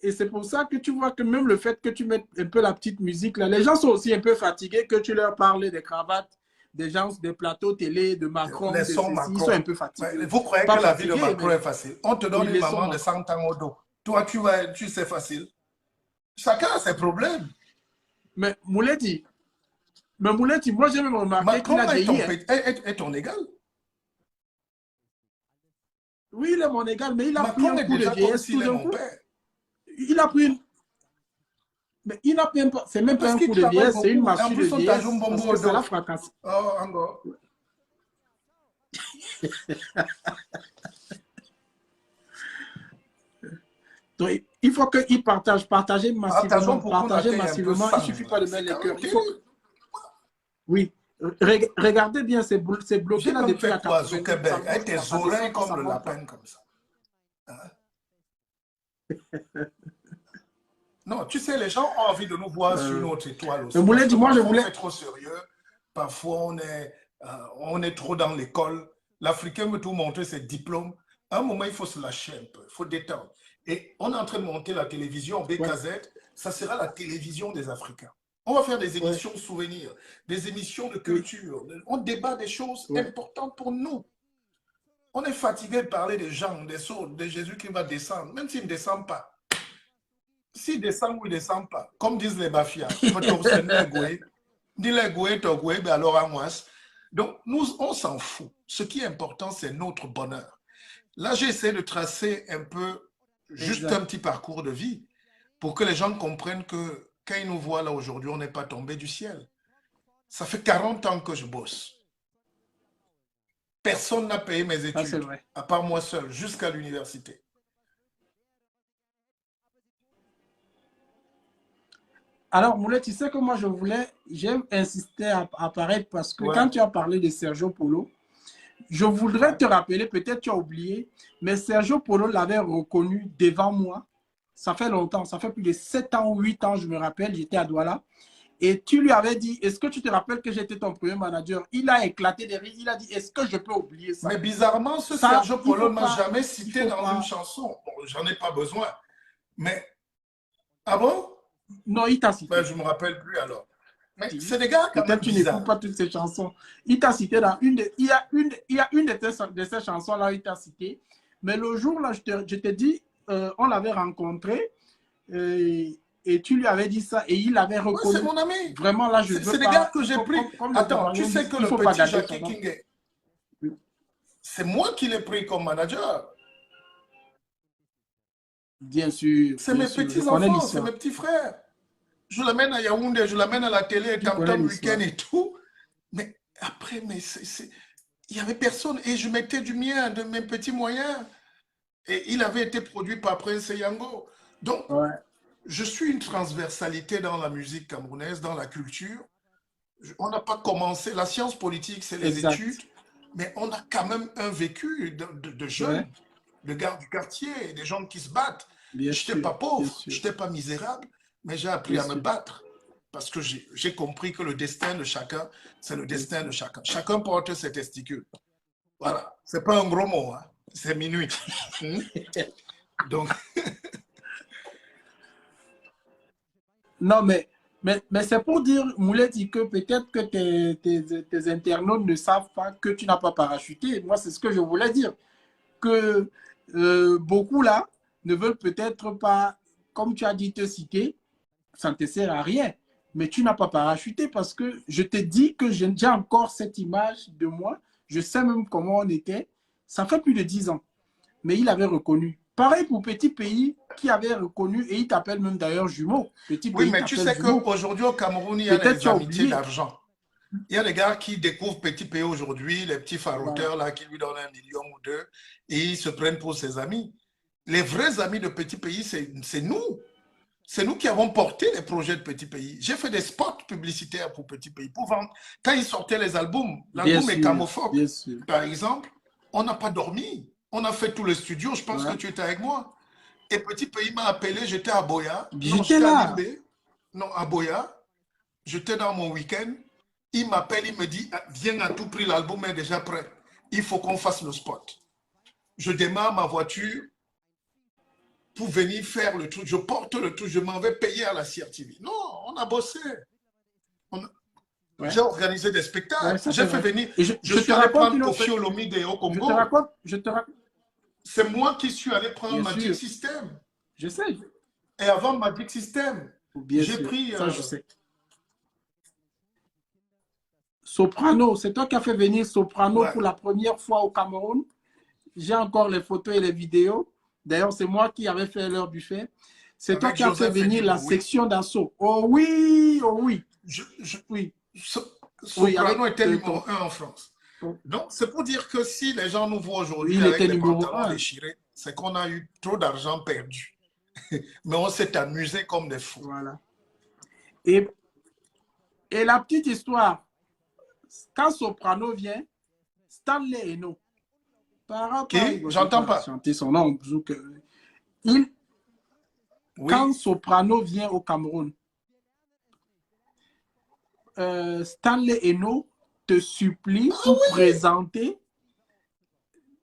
Et c'est pour ça que tu vois que même le fait que tu mettes un peu la petite musique, là, les gens sont aussi un peu fatigués que tu leur parles des cravates, des gens, des plateaux télé, de Macron, Les de sons ceci. Ils sont un Macron. peu fatigués. Vous croyez Pas que la vie de fatigués, Macron mais est facile? On te donne oui, une les sons maman de Macron. 100 ans au dos. Toi, tu sais facile. Chacun a ses problèmes. Mais Mouleti, moi j'ai même remarqué qu'il Macron a vieilli. Hein. est ton égal. Oui, il est mon égal, mais il a pris Macron un est coup de déjà comme vieillesse s'il tout est d'un mon coup. père. Il a pris une. Mais il n'a même pas. C'est même pas Parce un qu'il coup de travaille vieillesse, c'est une beaucoup. Et en massue de plus, on t'ajoute un vieillesse parce bonbon que au ça l'a dos. fracassé. Oh, encore. Donc, il faut qu'il partager Partageons massivement. pour qu'on Partager accueille un peu massivement. Il ne sang. suffit pas de C'est mettre les quand même cœurs. Il faut que. terrible. Oui. Regardez bien, c'est bloqué J'ai là même depuis fait la quoi, 88. Ça Zuckerberg, avec monte pas, tes ça oreilles descend pas, comme ça le monte pas. lapin comme ça. Hein? Non, tu sais, les gens ont envie de nous voir sur notre étoile aussi. Parce que Moi, je parfois, on voulais. fait trop sérieux. Parfois, on est trop dans l'école. L'Africain veut tout montrer ses diplômes. À un moment, il faut se lâcher un peu. Il faut détendre. Et on est en train de monter la télévision Ouais, BKZ. Ça sera la télévision des Africains. On va faire des ouais, émissions souvenirs, des émissions de oui, culture. On débat des choses ouais. importantes pour nous. On est fatigué de parler des gens, des sauts, de Jésus qui va descendre, même s'il ne descend pas. S'il descend ou il ne descend pas, comme disent les Bafias, donc, nous, on s'en fout. Ce qui est important, c'est notre bonheur. Là, j'essaie de tracer un peu, juste un Exact. petit parcours de vie pour que les gens comprennent que quand ils nous voient là aujourd'hui, on n'est pas tombé du ciel. Ça fait 40 ans que je bosse. Personne n'a payé mes Ça, c'est études, vrai. à part moi seul, jusqu'à l'université. Alors, Moulay, tu sais que moi, j'aime insister à apparaître parce que Ouais, quand tu as parlé de Sergio Polo, je voudrais ouais. te rappeler, peut-être tu as oublié, mais Sergio Polo l'avait reconnu devant moi. Ça fait longtemps, ça fait plus de 7 ans ou 8 ans, je me rappelle, j'étais à Douala. Et tu lui avais dit, est-ce que tu te rappelles que j'étais ton premier manager? Il a éclaté de rire. Il a dit, est-ce que je peux oublier ça? Mais bizarrement, ce Ça, Sergio il Polo faut ne m'a pas, jamais il cité faut dans une pas. chanson. Bon, j'en ai pas besoin. Mais, ah bon? Non, il t'a Ben, cité. je ne me rappelle plus alors. Mais c'est des gars quand même Peut-être tu n'écoutes bizarres. pas toutes ces chansons. Il t'a cité dans une de, il y a une de ces chansons-là, il t'a cité. Mais le jour là, je te dis, on l'avait rencontré et tu lui avais dit ça et il avait Oui, c'est reconnu. mon ami. Vraiment, là, je ne C'est veux des gars pas, que j'ai pris. comme les Attends, tu Ivoiriens sais disent, que il ne le faut pas petit garder son Jackie nom. King, c'est moi qui l'ai pris comme manager. Bien sûr, C'est bien mes sûr. Je connais petits-enfants, c'est l'histoire. mes petits frères. Je l'amène à Yaoundé, je l'amène à la télé, Je connais Tam-Tam Week-end l'histoire. et tout. Mais après, il n'y avait personne. Et je mettais du mien, de mes petits moyens. Et il avait été produit par Prince Yango. Donc, Ouais, je suis une transversalité dans la musique camerounaise, dans la culture. On n'a pas commencé, la science politique, c'est les études, exact. mais on a quand même un vécu de Ouais, jeunes, de gars du quartier, des gens qui se battent. bien Je n'étais sûr, pas bien pauvre, je sûr, n'étais pas misérable, mais j'ai appris bien à me sûr, battre parce que j'ai compris que le destin de chacun, c'est le bien destin sûr. de chacun. Chacun porte ses testicules. Voilà, c'est pas un gros mot, hein. C'est minuit. Hmm? Donc, Non, mais c'est pour dire, Mouleti, que peut-être que tes internautes ne savent pas que tu n'as pas parachuté. Moi, c'est ce que je voulais dire. Que beaucoup là ne veulent peut-être pas, comme tu as dit, te citer, ça ne te sert à rien. Mais tu n'as pas parachuté parce que je te dis que j'ai encore cette image de moi. Je sais même comment on était. Ça fait plus de 10 ans. Mais il avait reconnu. Pareil pour Petit Pays qui avait reconnu et il t'appelle même d'ailleurs jumeau. Petit oui, Pays mais tu t'appelle sais jumeau. qu'aujourd'hui au Cameroun, il y a Peut-être les tu as amitiés oublié. d'argent. Il y a des gars qui découvrent Petit P aujourd'hui, les petits Voilà. farouteurs là qui lui donnent 1 million ou deux et ils se prennent pour ses amis. Les vrais amis de Petit Pays, c'est nous. C'est nous qui avons porté les projets de Petit Pays. J'ai fait des spots publicitaires pour Petit Pays pour vendre. Quand ils sortaient les albums, Bien l'album est sûr, camophobe, bien sûr. par exemple, on n'a pas dormi. On a fait tout le studio, je pense que Ouais. tu étais avec moi. Et Petit Pays m'a appelé, j'étais à Boya. Non, J'étais j'étais à là. Limbé. Non, à Boya. J'étais dans mon week-end. Il m'appelle, il me dit, ah, viens à tout prix, l'album est déjà prêt. Il faut qu'on fasse le spot. Je démarre ma voiture pour venir faire le truc. Je porte le truc, je m'en vais payer à la CRTV. Non, on a bossé. Ouais. J'ai organisé des Ouais, spectacles. ça c'est J'ai fait vrai. venir, Et je je suis te allé raconte prendre une autre. Kofi Olomide au Je te Congo. raconte. C'est moi qui suis allé prendre Bien Magic sûr. System. Je sais. Et avant Magic System, Bien j'ai sûr. pris... Ça, je sais. Soprano, c'est toi qui as fait venir Soprano ouais, pour la première fois au Cameroun. J'ai encore les photos et les vidéos. D'ailleurs, c'est moi qui avais fait leur buffet. C'est toi avec qui as fait Joseph venir la Edibo, oui. section d'assaut. Oh oui, oh oui, Je, je, oui. Oui, Soprano avec était numéro 1 en France. Donc, c'est pour dire que si les gens nous voient oui, aujourd'hui il avec était les numéro pantalons un. déchirés, c'est qu'on a eu trop d'argent perdu. Mais on s'est amusé comme des fous. Voilà. Et, et la petite histoire, quand Soprano vient, Stanley Eno, Qui? il ne J'entends pas pas. chanter son nom. Il, Oui. quand Soprano vient au Cameroun, Stanley Eno te supplie Ah pour oui! présenter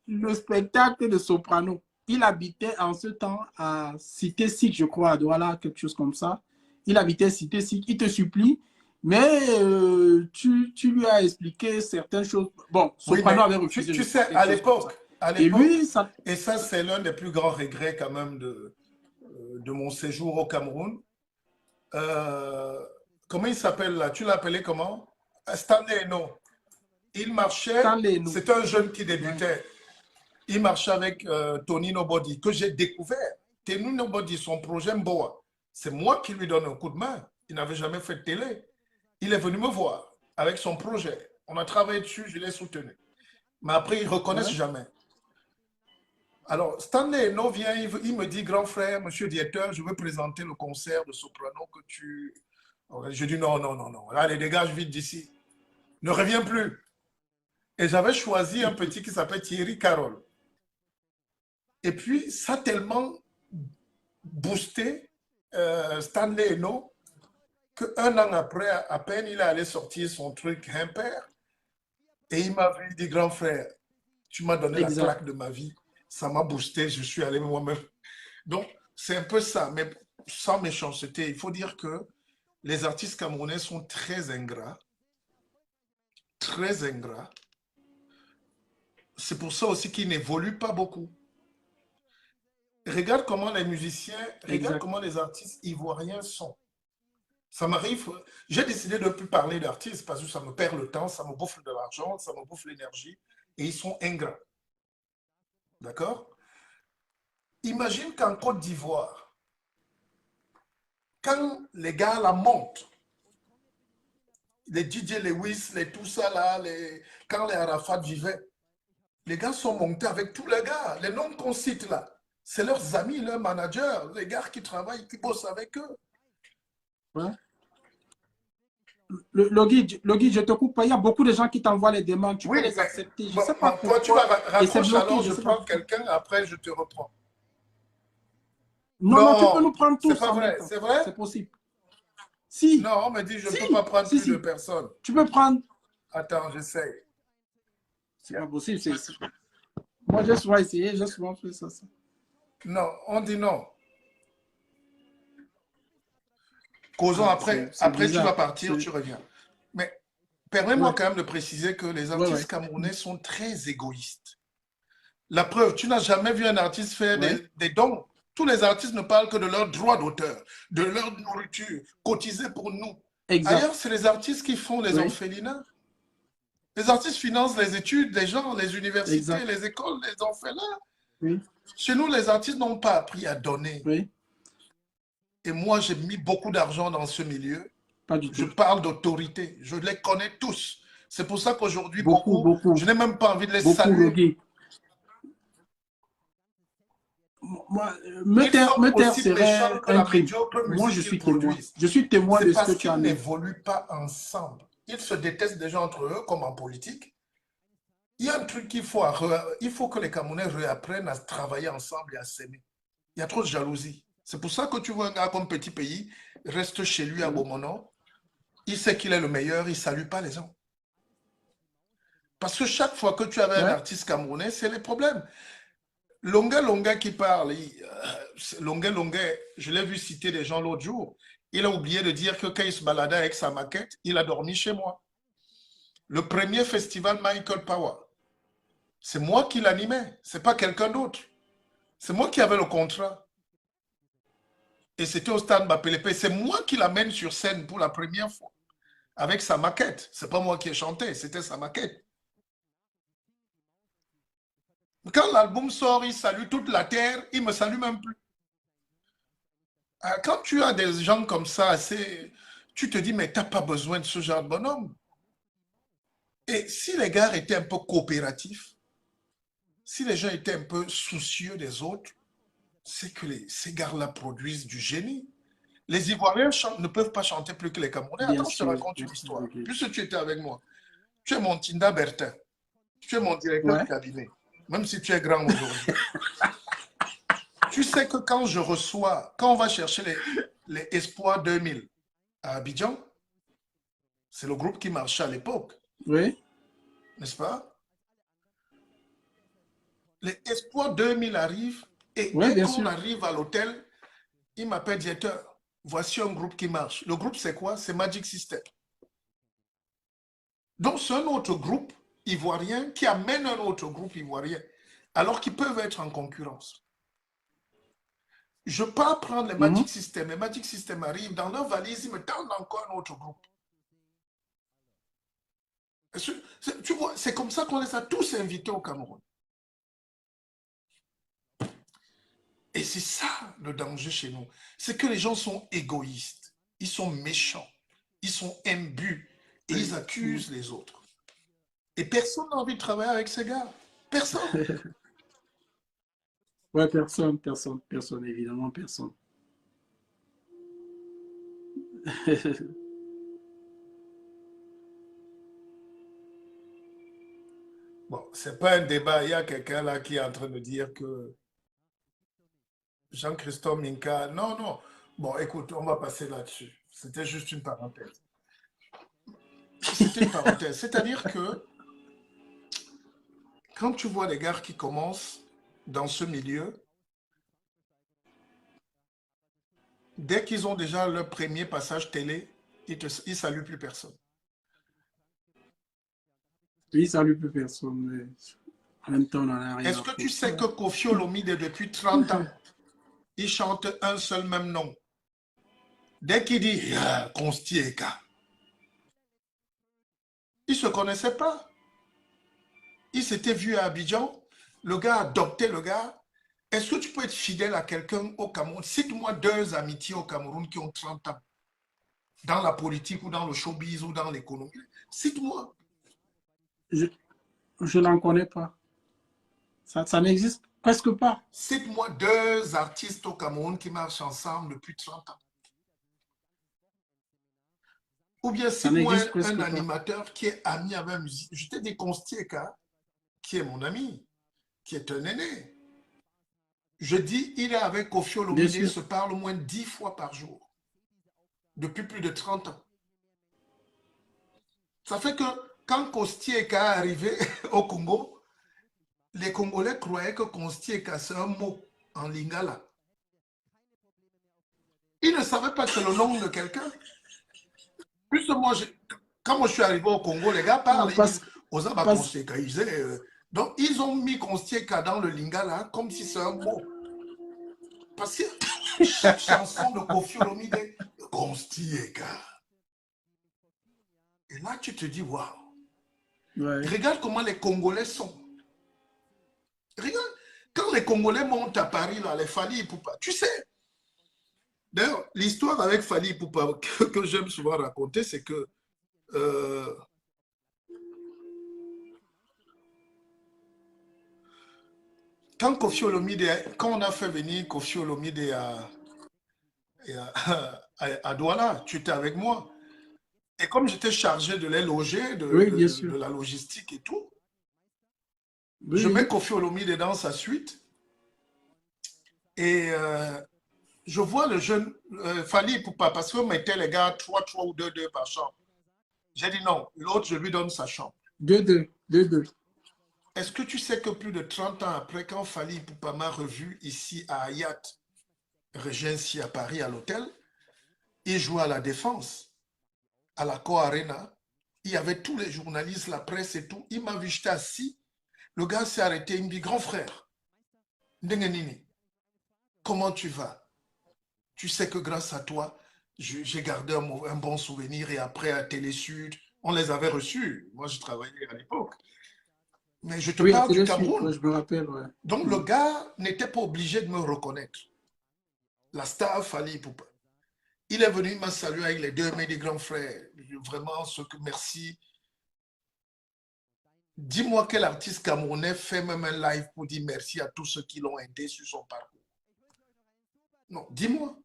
le spectacle de Soprano. Il habitait en ce temps à Cité Sic, je crois, à Douala, quelque chose comme ça. Il habitait Cité Sic. Il te supplie, mais tu lui as expliqué certaines choses. Bon, Oui, Soprano mais avait refusé, tu je crois, sais, quelque chose comme ça. à Et l'époque, lui, ça... et ça c'est l'un des plus grands regrets quand même de mon séjour au Cameroun. Euh, comment il s'appelle là? Tu l'as appelé comment? Stanley Eno. Il marchait, Stanley Eno. c'est un jeune qui Ouais. débutait. Il marchait avec Tony Nobody, que j'ai découvert. Tony Nobody, son projet Mboa, c'est moi qui lui donne un coup de main. Il n'avait jamais fait de télé. Il est venu me voir avec son projet. On a travaillé dessus, je l'ai soutenu. Mais après, ils ne reconnaissent Ouais. jamais. Alors, Stanley Eno vient, il me dit, grand frère, monsieur directeur, je veux présenter le concert de soprano que tu... Je dis non, non, non, non. Allez, dégage vite d'ici. Ne reviens plus. Et j'avais choisi un petit qui s'appelle Thierry Carole. Et puis, ça a tellement boosté Stanley Eno qu'un an après, à peine il est allé sortir son truc Impair, et il m'a vu, il dit, grand frère, tu m'as donné la Exact. claque de ma vie, ça m'a boosté, je suis allé moi-même. Donc, c'est un peu ça, mais sans méchanceté, il faut dire que les artistes camerounais sont très ingrats, très ingrats. C'est pour ça aussi qu'ils n'évoluent pas beaucoup. Regarde comment les musiciens, regarde Exact. comment les artistes ivoiriens sont. Ça m'arrive, j'ai décidé de ne plus parler d'artistes parce que ça me perd le temps, ça me bouffe de l'argent, ça me bouffe l'énergie et ils sont ingrats. D'accord? Imagine qu'en Côte d'Ivoire, quand les gars la montent, les DJ Lewis, les tout ça là, quand les Arafat vivaient, les gars sont montés avec tous les gars. Les noms qu'on cite là, c'est leurs amis, leurs managers, les gars qui travaillent, qui bossent avec eux. Ouais. Le guide, je te coupe pas. Il y a beaucoup de gens qui t'envoient les demandes. Tu Oui, peux les mais accepter. Je ne sais pas toi, tu vas pourquoi. Et c'est raccrocher bloqué. alors, Je je sais pas prends pourquoi. quelqu'un, après je te reprends. Non, non, tu peux Non, nous prendre c'est tous pas en même vrai, temps. c'est vrai? C'est possible. Si, Non, on me dit je ne peux pas si, prendre si, plus de si. personnes. Tu peux prendre. Attends, j'essaye. C'est pas possible. Moi, j'ai souvent essayé. J'ai souvent fait ça. Non, on dit non. Causons Ah, après. c'est Après, tu vas bizarre. partir, tu reviens. Mais permets-moi Ouais, quand même de préciser que les ouais, artistes ouais. camerounais sont très égoïstes. La preuve, tu n'as jamais vu un artiste faire Ouais, des dons. Tous les artistes ne parlent que de leurs droits d'auteur, de leur nourriture, cotiser pour nous. exact. Ailleurs, c'est les artistes qui font les Oui, orphelinats. Les artistes financent les études des gens, les universités, exact. les écoles, les orphelins. Oui, Chez nous, les artistes n'ont pas appris à donner. oui. Et moi, j'ai mis beaucoup d'argent dans ce milieu. Pas du Je tout. parle d'autorité. Je les connais tous. C'est pour ça qu'aujourd'hui, Beaucoup, beaucoup, beaucoup, je n'ai même pas envie de les beaucoup, le saluer. guide. Moi, Ils sont me taire aussi méchants serait que un la crime. médiocre Moi, musique je qu'ils suis témoin. produisent. Je suis témoin C'est de ce que parce tu as qu'ils mis. n'évoluent pas ensemble. Ils se détestent déjà entre eux, comme en politique. Il y a un truc il faut que les Camerounais réapprennent à travailler ensemble et à s'aimer. Il y a trop de jalousie. C'est pour ça que tu vois un gars comme petit pays reste chez lui à Oui, Beaumono. Il sait qu'il est le meilleur, il ne salue pas les gens. Parce que chaque fois que tu avais un ouais, artiste camerounais, c'est les problèmes. Longa Longa qui parle, Longa Longa, je l'ai vu citer des gens l'autre jour. Il a oublié de dire que quand il se baladait avec sa maquette, il a dormi chez moi. Le premier festival Michael Power, c'est moi qui l'animais, c'est pas quelqu'un d'autre. C'est moi qui avais le contrat. Et c'était au stade Bapélepé. C'est moi qui l'amène sur scène pour la première fois. Avec sa maquette. C'est pas moi qui ai chanté, c'était sa maquette. Quand l'album sort, il salue toute la terre, il me salue même plus. Quand tu as des gens comme ça, tu te dis, mais tu n'as pas besoin de ce genre de bonhomme. Et si les gars étaient un peu coopératifs, si les gens étaient un peu soucieux des autres, c'est que ces gars-là produisent du génie. Les Ivoiriens ne peuvent pas chanter plus que les Camerounais. bien Attends, je te sûr. raconte Bien une sûr, histoire. le guide. Puisque tu étais avec moi, tu es mon Tinda Bertin, tu es mon directeur de Ouais, cabinet, même si tu es grand aujourd'hui. Tu sais que quand on va chercher les Espoirs 2000 à Abidjan, c'est le groupe qui marchait à l'époque, oui, n'est-ce pas? Les Espoirs 2000 arrivent et oui, dès bien qu'on sûr. arrive à l'hôtel, il m'appelle directeur. Voici un groupe qui marche. Le groupe, c'est quoi? C'est Magic System. Donc, c'est un autre groupe ivoirien qui amène un autre groupe ivoirien, alors qu'ils peuvent être en concurrence. Je pars prendre les Mhm. Magic System. Les Magic System arrivent dans leur valise, ils me tendent encore un autre groupe. Tu vois, c'est comme ça qu'on les a tous invités au Cameroun. Et c'est ça le danger chez nous. C'est que les gens sont égoïstes, ils sont méchants, ils sont imbus et ils accusent les autres. Et personne n'a envie de travailler avec ces gars. Personne. Ouais, personne, personne, personne, évidemment, personne. Bon, c'est pas un débat. Il y a quelqu'un là qui est en train de dire que Jean-Christophe Minka. Non, non. Bon, écoute, on va passer là-dessus. C'était juste une parenthèse. C'était une parenthèse. C'est-à-dire que quand tu vois les gars qui commencent dans ce milieu, dès qu'ils ont déjà leur premier passage télé, ils ne saluent plus personne. Oui, ça lui plus personne. Mais en même temps, on en a rien Est-ce à que foutre. tu sais que Koffi Olomide, depuis 30 ans, il chante un seul même nom? Dès qu'il dit Constieka, il ne se connaissait pas. Il s'était vu à Abidjan, le gars adoptait le gars. Est-ce que tu peux être fidèle à quelqu'un au Cameroun? Cite-moi 2 amitiés au Cameroun qui ont 30 ans, dans la politique ou dans le showbiz ou dans l'économie. Cite-moi. Je n'en connais pas. Ça n'existe presque pas. Cite-moi 2 artistes au Cameroun qui marchent ensemble depuis 30 ans. Ou bien Ça cite-moi n'existe un presque pas. animateur qui est ami avec un musicien. Je t'ai dit Constieka, qui est mon ami, qui est un aîné. Je dis, il est avec Koffi Bien Olomide, il sûr. se parle au moins 10 fois par jour, depuis plus de 30 ans. Ça fait que quand Constieka est arrivé au Congo, les Congolais croyaient que Constieka, c'est un mot en lingala. Ils ne savaient pas que c'est le nom de quelqu'un. Plus moi, quand moi je suis arrivé au Congo, les gars parlent, ils disent Ozaba Parce, Constieka. Donc, ils ont mis Constieka dans le lingala comme si c'est un mot. Parce que chaque chanson de Koffi Olomide, Constieka. Et là, tu te dis, waouh. ouais. Regarde comment les Congolais sont. Regarde, quand les Congolais montent à Paris, là, les Fally Ipupa, tu sais. D'ailleurs, l'histoire avec Fally Ipupa que j'aime souvent raconter, c'est que quand Koffi Olomide, quand on a fait venir Koffi Olomide à Douala, tu étais avec moi. Et comme j'étais chargé de les loger, Oui, bien sûr. de la logistique et tout, Oui, je mets oui. Koffi Olomide dans sa suite et je vois le jeune Fally Ipupa parce qu'on mettait les gars 3 ou 2 par chambre. J'ai dit non, l'autre, je lui donne sa chambre. 2-2. 2-2. Est-ce que tu sais que plus de 30 ans après, quand Fally Ipupa m'a revu ici à Hayat, Regency à Paris, à l'hôtel, il jouait à la Défense, à la Co Arena. Il y avait tous les journalistes, la presse et tout. Il m'a vu, j'étais assis. Le gars s'est arrêté, il me dit, grand frère, Ndengenini, comment tu vas? Tu sais que grâce à toi, j'ai gardé un bon souvenir et après à Télé Sud, on les avait reçus. Moi, je travaillais à l'époque. Mais je te Oui, à parle du Télé Suite, ouais, Cameroun. je me rappelle. Ouais. Donc, le gars n'était pas obligé de me reconnaître. La star Fally Ipupa. Il est venu, il m'a salué avec les 2 mains des grands frères. Vraiment, merci. Dis-moi quel artiste camerounais fait même un live pour dire merci à tous ceux qui l'ont aidé sur son parcours. Non, dis-moi.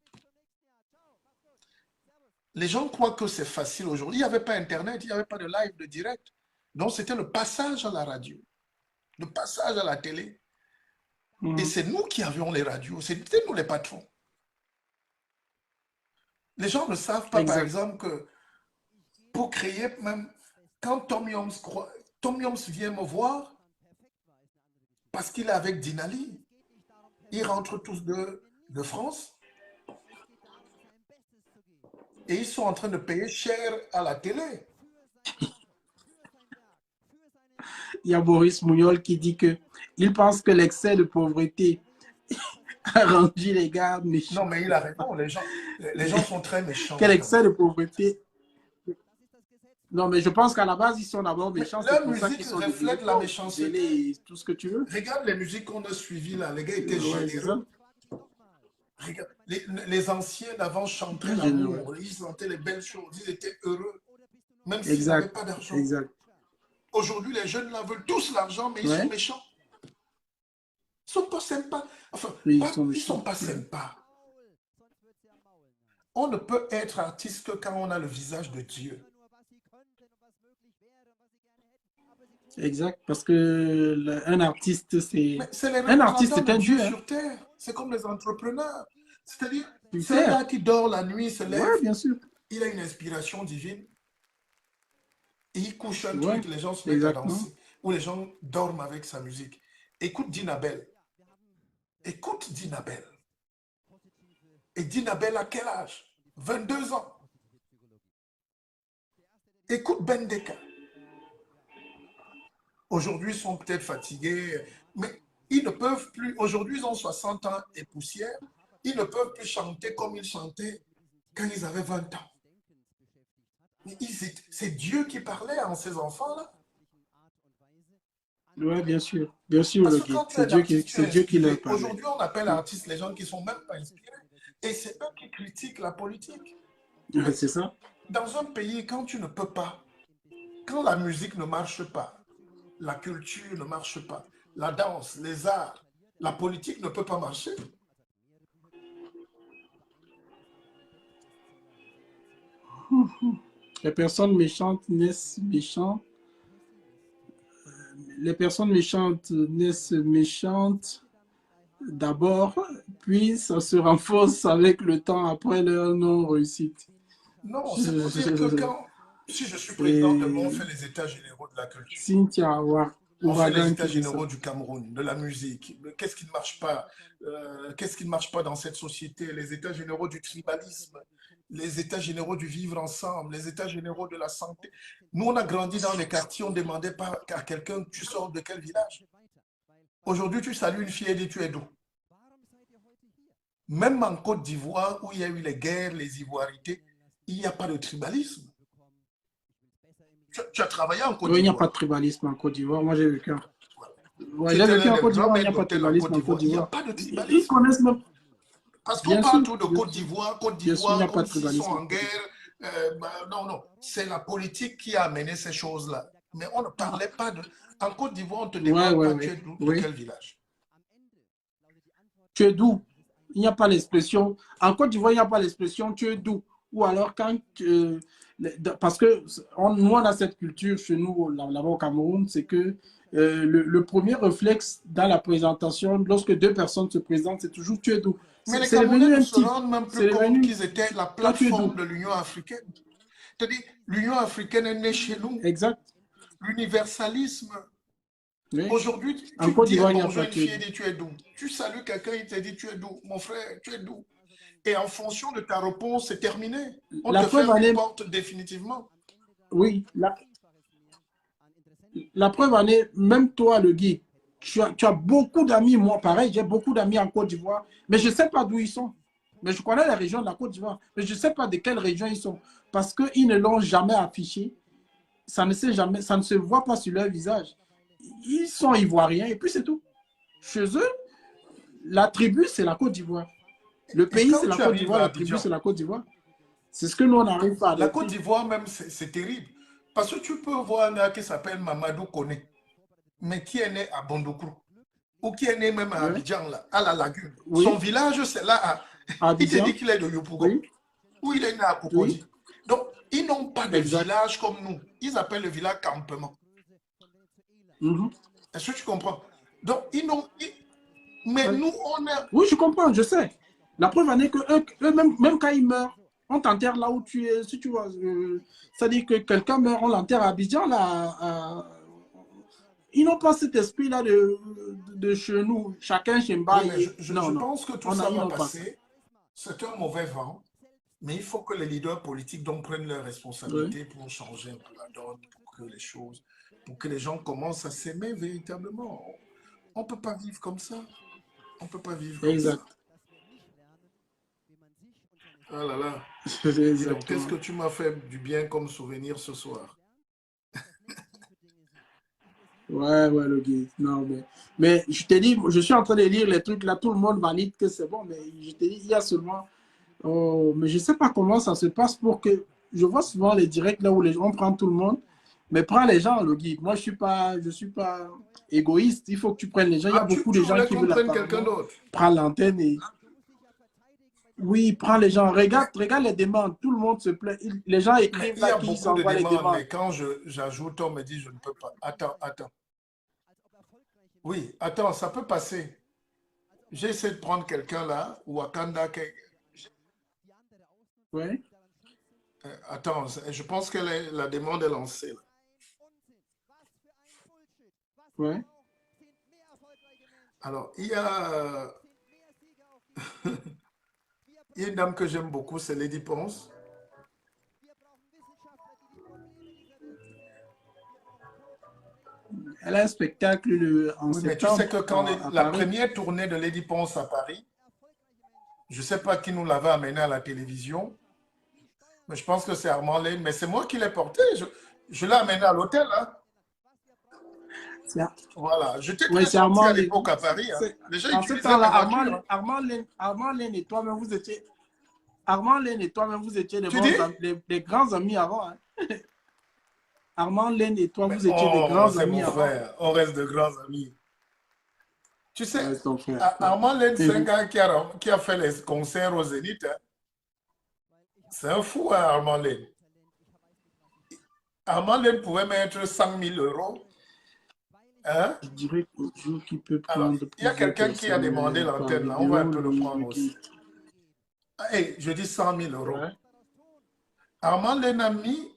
Les gens croient que c'est facile aujourd'hui. Il n'y avait pas Internet, il n'y avait pas de live, de direct. Donc, c'était le passage à la radio, le passage à la télé. Et c'est nous qui avions les radios, c'était nous les patrons. Les gens ne savent pas, par exemple, que pour créer, même quand Tom Yoms vient me voir, parce qu'il est avec Dinali, ils rentrent tous de France et ils sont en train de payer cher à la télé. Il y a Boris Mouniol qui dit qu'il pense que l'excès de pauvreté a rendu les gars méchants. Non, mais il a raison, les gens sont très méchants. Quel excès de pauvreté. Non, mais je pense qu'à la base, ils sont d'abord méchants. Leur musique reflète la méchanceté. Tout ce que tu veux. Regarde les musiques qu'on a suivies là, les gars étaient généreux. Regarde, les anciens d'avant chantaient l'amour, ils chantaient les belles choses, ils étaient heureux, même s'ils n'avaient pas d'argent. Aujourd'hui, les jeunes là veulent tous l'argent, mais ils sont méchants. Ils ne sont pas sympas. Enfin, ils ne sont pas sympas. On ne peut être artiste que quand on a le visage de Dieu. Exact, parce que un artiste, c'est un artiste, c'est un dieu. Sur terre. C'est comme les entrepreneurs. C'est-à-dire, C'est un Super. gars qui dort la nuit, se lève, Ouais, bien sûr. il a une inspiration divine, et il couche un Ouais, truc, les gens se mettent à exactement. danser, ou les gens dorment avec sa musique. Écoute Dinabel. Écoute Dinabel. Et Dinabel a quel âge? 22 ans. Écoute Bendeka. Aujourd'hui, ils sont peut-être fatigués, mais ils ne peuvent plus. Aujourd'hui, ils ont 60 ans et poussière. Ils ne peuvent plus chanter comme ils chantaient quand ils avaient 20 ans. C'est Dieu qui parlait en ces enfants-là. Ouais, bien sûr, Parce le que guide. quand tu es un artiste, tu es C'est Dieu qui leur inspiré. parlait. Aujourd'hui, on appelle artistes les gens qui ne sont même pas inspirés. Et c'est eux qui critiquent la politique. Ouais, Mais c'est ça. dans un pays, quand tu ne peux pas, quand la musique ne marche pas, la culture ne marche pas, la danse, les arts, la politique ne peut pas marcher. Les personnes méchantes naissent méchantes. Les personnes méchantes naissent méchantes d'abord, puis ça se renforce avec le temps après leur non-réussite. Non, c'est pour dire que si je suis président de on C'est fait les états généraux de la culture, Cynthia on fait les Ouragan états qui dit ça. généraux du Cameroun, de la musique. Qu'est-ce qui ne marche pas? Qu'est-ce qui ne marche pas dans cette société? Les états généraux du tribalisme, les états généraux du vivre ensemble, les états généraux de la santé. Nous, on a grandi dans les quartiers, on ne demandait pas à quelqu'un, tu sors de quel village? Aujourd'hui, tu salues une fille et dis tu es d'où? Même en Côte d'Ivoire, où il y a eu les guerres, les ivoirités, il n'y a pas de tribalisme. Tu as travaillé en Côte Oui, il n'y a pas de d'Ivoire. tribalisme en Côte d'Ivoire. Moi, j'ai vécu. Ouais, Tu j'ai étais vécu l'un en des Côte grands d'Ivoire, il n'y a maîtres pas de d'hôtel en Côte tribalisme en Côte d'Ivoire. Il n'y a d'Ivoire. pas de Ils tribalisme. connaissent même. Parce qu'on parle tout de Côte Bien sûr, il n'y d'Ivoire a pas comme de s'ils sont tribalisme en en Côte guerre. d'Ivoire. Non, non, c'est la politique qui a amené ces choses-là. Mais on ne parlait pas de... En Côte d'Ivoire, on ne te demande pas tu es de Oui. quel village. Tu es d'où? Il n'y a pas l'expression. En Côte d'Ivoire, il n'y a pas l'expression tu es d'où. Ou alors quand... parce que nous, on a cette culture chez nous, là-bas au Cameroun, c'est que le premier réflexe dans la présentation, lorsque deux personnes se présentent, c'est toujours tu es d'où. Mais les C'est Camerounais devenu ne un se type. rendent même plus C'est compte devenu qu'ils étaient la toi, tu es d'où. plateforme de l'Union africaine. C'est-à-dire, l'Union africaine est née chez nous. Exact. L'universalisme. Oui. Aujourd'hui, En tu Côte dis d'Ivoire, il n'y a bonjour pas à une tu es fille et d'où. dis tu es d'où. Tu salues quelqu'un, il te dit tu es d'où. Mon frère, tu es d'où. Et en fonction de ta réponse, c'est terminé. On La te preuve ferme en une est, porte définitivement. oui, la preuve en est, même toi, le guide, tu as beaucoup d'amis, moi pareil, j'ai beaucoup d'amis en Côte d'Ivoire, mais je ne sais pas d'où ils sont. Mais je connais la région de la Côte d'Ivoire, mais je ne sais pas de quelle région ils sont, parce qu'ils ne l'ont jamais affiché, ça ne se voit pas sur leur visage. Ils sont ivoiriens et puis c'est tout. Chez eux, la tribu, c'est la Côte d'Ivoire. Le Et pays, quand c'est la tu Côte arrives d'Ivoire, à la tribu, Abidjan, c'est la Côte d'Ivoire. C'est ce que nous, on n'arrive pas à la Côte adopter. d'Ivoire même, c'est terrible. Parce que tu peux voir un gars qui s'appelle Mamadou Koné, mais qui est né à Bondoukrou, ou qui est né même à Ouais. Abidjan, là, à la Lagune. Son Oui, village, c'est là. Il te dit Abidjan, qu'il est de Yopougon, oui, ou il est né à oui, Cocody. Donc, ils n'ont pas de exact. village comme nous. Ils appellent le village campement. Mhm. Est-ce que tu comprends? Donc, ils n'ont... Mais Ouais. nous, on est... Oui, je comprends, je sais. La preuve en est que eux, même quand ils meurent, on t'enterre là où tu es. Si tu vois, c'est-à-dire que quelqu'un meurt, on l'enterre à Abidjan, là. Ils n'ont pas cet esprit-là de chez nous, chacun chez Oui, mais Mbaye. Non, je non. pense que tout ça Ils va n'ont pas ça. passer. C'est un mauvais vent. Mais il faut que les leaders politiques donc prennent leurs Oui, responsabilités pour changer un peu la donne, pour que les choses, pour que les gens commencent à s'aimer véritablement. On ne peut pas vivre comme ça. On ne peut pas vivre comme ça. exact. Ah là là. Dis donc, qu'est-ce Exactement. que tu m'as fait du bien comme souvenir ce soir? Ouais, le guide. Non, mais je te dis, je suis en train de lire les trucs là, tout le monde valide que c'est bon, mais je te dis, il y a seulement. Oh, mais je ne sais pas comment ça se passe pour que. Je vois souvent les directs là où les gens prennent tout le monde, mais prends les gens, le guide. Moi, je suis pas égoïste. Il faut que tu prennes les gens. Il y a Ah, beaucoup tu de gens voulais qui qu'on veulent prenne quelqu'un apparemment d'autre? prendre l'antenne et. Oui, prends les gens. Mais Regarde les demandes. Tout le monde se plaint. Les gens Mais écrivent il y là a qu'ils beaucoup de s'envoient les demandes, demandes. mais quand j'ajoute, on me dit je ne peux pas. Attends, attends. Oui, attends, ça peut passer. J'essaie de prendre quelqu'un là, Wakanda. Oui, Attends, je pense que la demande est lancée, là. oui. Alors, il y a une dame que j'aime beaucoup, c'est Lady Ponce. Elle a un spectacle en Oui, mais tu sais septembre que quand à la Paris. première tournée de Lady Ponce à Paris, je ne sais pas qui nous l'avait amené à la télévision, mais je pense que c'est Armand Lane, mais c'est moi qui l'ai porté. Je l'ai amené à l'hôtel, hein. C'est- Voilà, j'étais Oui, très c'est sorti Armand à Lé- l'époque à Paris, hein. c'est- Les gens En ce utilisaient temps-là, mes voitures, hein. Armand Lén et toi-même, vous étiez. Armand Lén et toi-même, vous étiez Tu dis? les grands amis avant. Hein. Armand Lén et toi, Mais vous étiez des oh, grands c'est amis mon avant. frère, on reste de grands amis. Tu sais, Ouais, ton frère. Ouais. Armand Lane, Et c'est un vous? gars qui a fait les concerts au Zénith, hein. C'est un fou, hein, Armand Lane. Armand Lane pouvait mettre 100 000 euros, hein. Je dirais qu'audio qui peut Alors, prendre il y a plusieurs quelqu'un qui a personnes demandé par l'antenne, là. On va un vidéo, peu le le prendre musique. aussi. Hey, je dis 100 000 euros. Ouais. Armand Lane a mis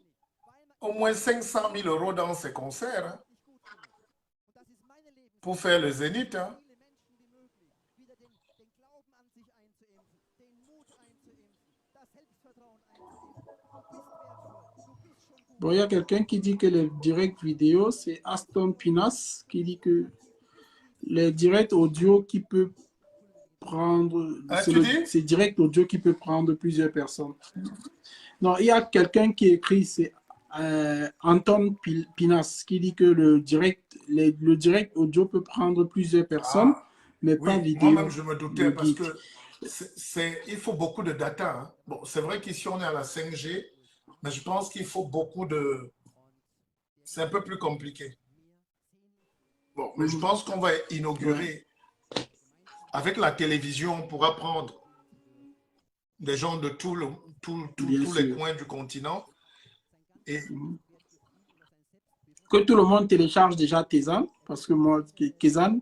au moins 500 000 euros dans ses concerts, hein, pour faire le Zénith, hein. Bon, il y a quelqu'un qui dit que le direct vidéo, c'est Aston Pinas qui dit que le direct audio qui peut prendre, Hein, tu dis? c'est direct audio qui peut prendre plusieurs personnes. Non, il y a quelqu'un qui écrit, c'est Anton Pinas, qui dit que le direct audio peut prendre plusieurs personnes, Ah, mais pas oui, moi-même vidéo, je me doutais le parce geek. que il faut beaucoup de data, hein. Bon, c'est vrai qu'ici on est à la 5G, mais je pense qu'il faut beaucoup de... C'est un peu plus compliqué. Bon, mais je Mhm. pense qu'on va Ouais. inaugurer avec la télévision, on pourra prendre des gens de Bien tous les sûr. coins du continent. Et Mhm. Que tout le monde télécharge déjà Tezan, parce que moi, Tezan,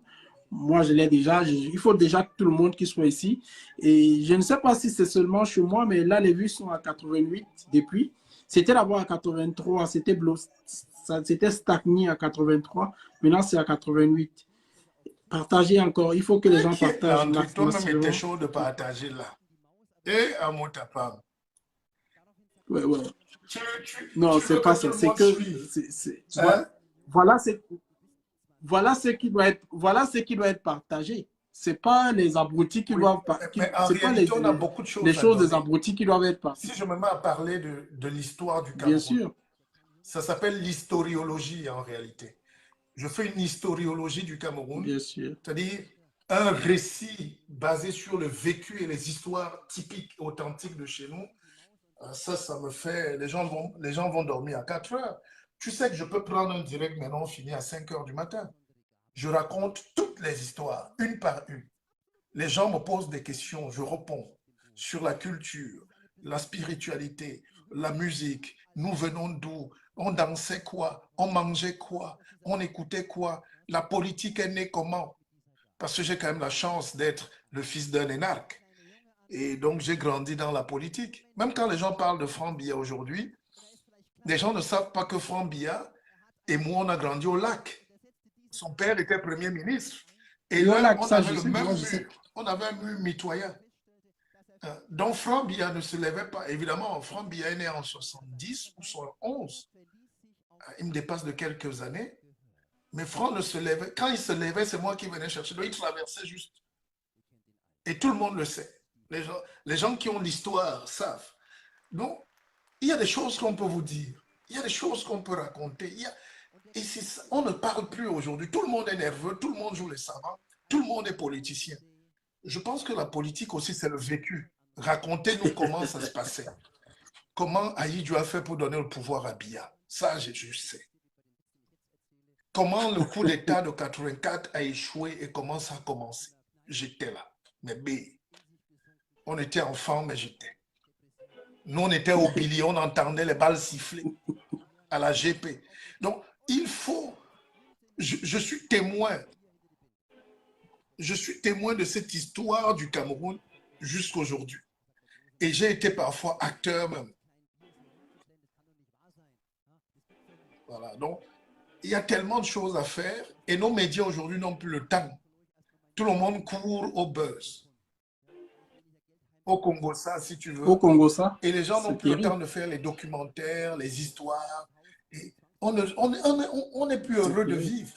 moi je l'ai déjà. Il faut déjà que tout le monde qui soit ici. Et je ne sais pas si c'est seulement chez moi, mais là, les vues sont à 88 depuis. C'était d'abord à 83, c'était stagné à 83. Maintenant, c'est à 88. Partagez encore. Il faut que les gens qui est partagent l'entrée? Toi-même était massivement. chaud de partager là. Et à mon tapin. Ouais, ouais. Tu, Non, tu c'est veux que pas tout ça. le C'est monde que suive. voilà, Hein? voilà, voilà voilà ce qui doit être partagé. C'est pas les abrutis qui Oui, doivent mais en c'est pas réalité, on a beaucoup de les choses à choses des donner. abrutis qui doivent être Si partagées. je me mets à parler de l'histoire du Bien Cameroun, sûr, ça s'appelle l'historiologie en réalité. Je fais une historiologie du Cameroun, bien sûr. c'est-à-dire un récit basé sur le vécu et les histoires typiques, authentiques de chez nous. Ça me fait... les gens vont dormir à 4 heures. Tu sais que je peux prendre un direct maintenant, fini à 5 heures du matin. Je raconte toutes les histoires, une par une. Les gens me posent des questions, je réponds sur la culture, la spiritualité, la musique, nous venons d'où, on dansait quoi, on mangeait quoi, on écoutait quoi, la politique est née comment. Parce que j'ai quand même la chance d'être le fils d'un énarque. Et donc j'ai grandi dans la politique. Même quand les gens parlent de Franck Biya aujourd'hui, les gens ne savent pas que Franck Biya et moi, on a grandi au lac. Son père était Premier ministre. Et là, Yola, on ça avait je le sais, même moi je sais. mur. On avait un mur mitoyen. Donc, Franck Biya ne se levait pas. Évidemment, Franck Biya est né en 70 ou 71. Il me dépasse de quelques années. Mais Franck ne se levait. Quand il se levait, c'est moi qui venais chercher. Donc, il traversait juste. Et tout le monde le sait. Les gens qui ont l'histoire savent. Donc, il y a des choses qu'on peut vous dire. Il y a des choses qu'on peut raconter. Et ça, on ne parle plus aujourd'hui. Tout le monde est nerveux. Tout le monde joue les savants. Tout le monde est politicien. Je pense que la politique aussi, c'est le vécu. Racontez-nous comment ça se passait. Comment Aïdjo a fait pour donner le pouvoir à Biya. Ça, je sais. Comment le coup d'État de 84 a échoué et comment ça a commencé. J'étais là. Mais B, on était enfants, mais j'étais. Nous, on était au pilier, on entendait les balles siffler à la GP. Donc, il faut... Je suis témoin. Je suis témoin de cette histoire du Cameroun jusqu'à aujourd'hui. Et j'ai été parfois acteur même. Voilà, donc il y a tellement de choses à faire et nos médias aujourd'hui n'ont plus le temps. Tout le monde court au buzz. Au Congo, ça, si tu veux. Au Congo, ça. Et les gens n'ont plus terrible. le temps de faire les documentaires, les histoires. Et on n'est plus heureux de vivre.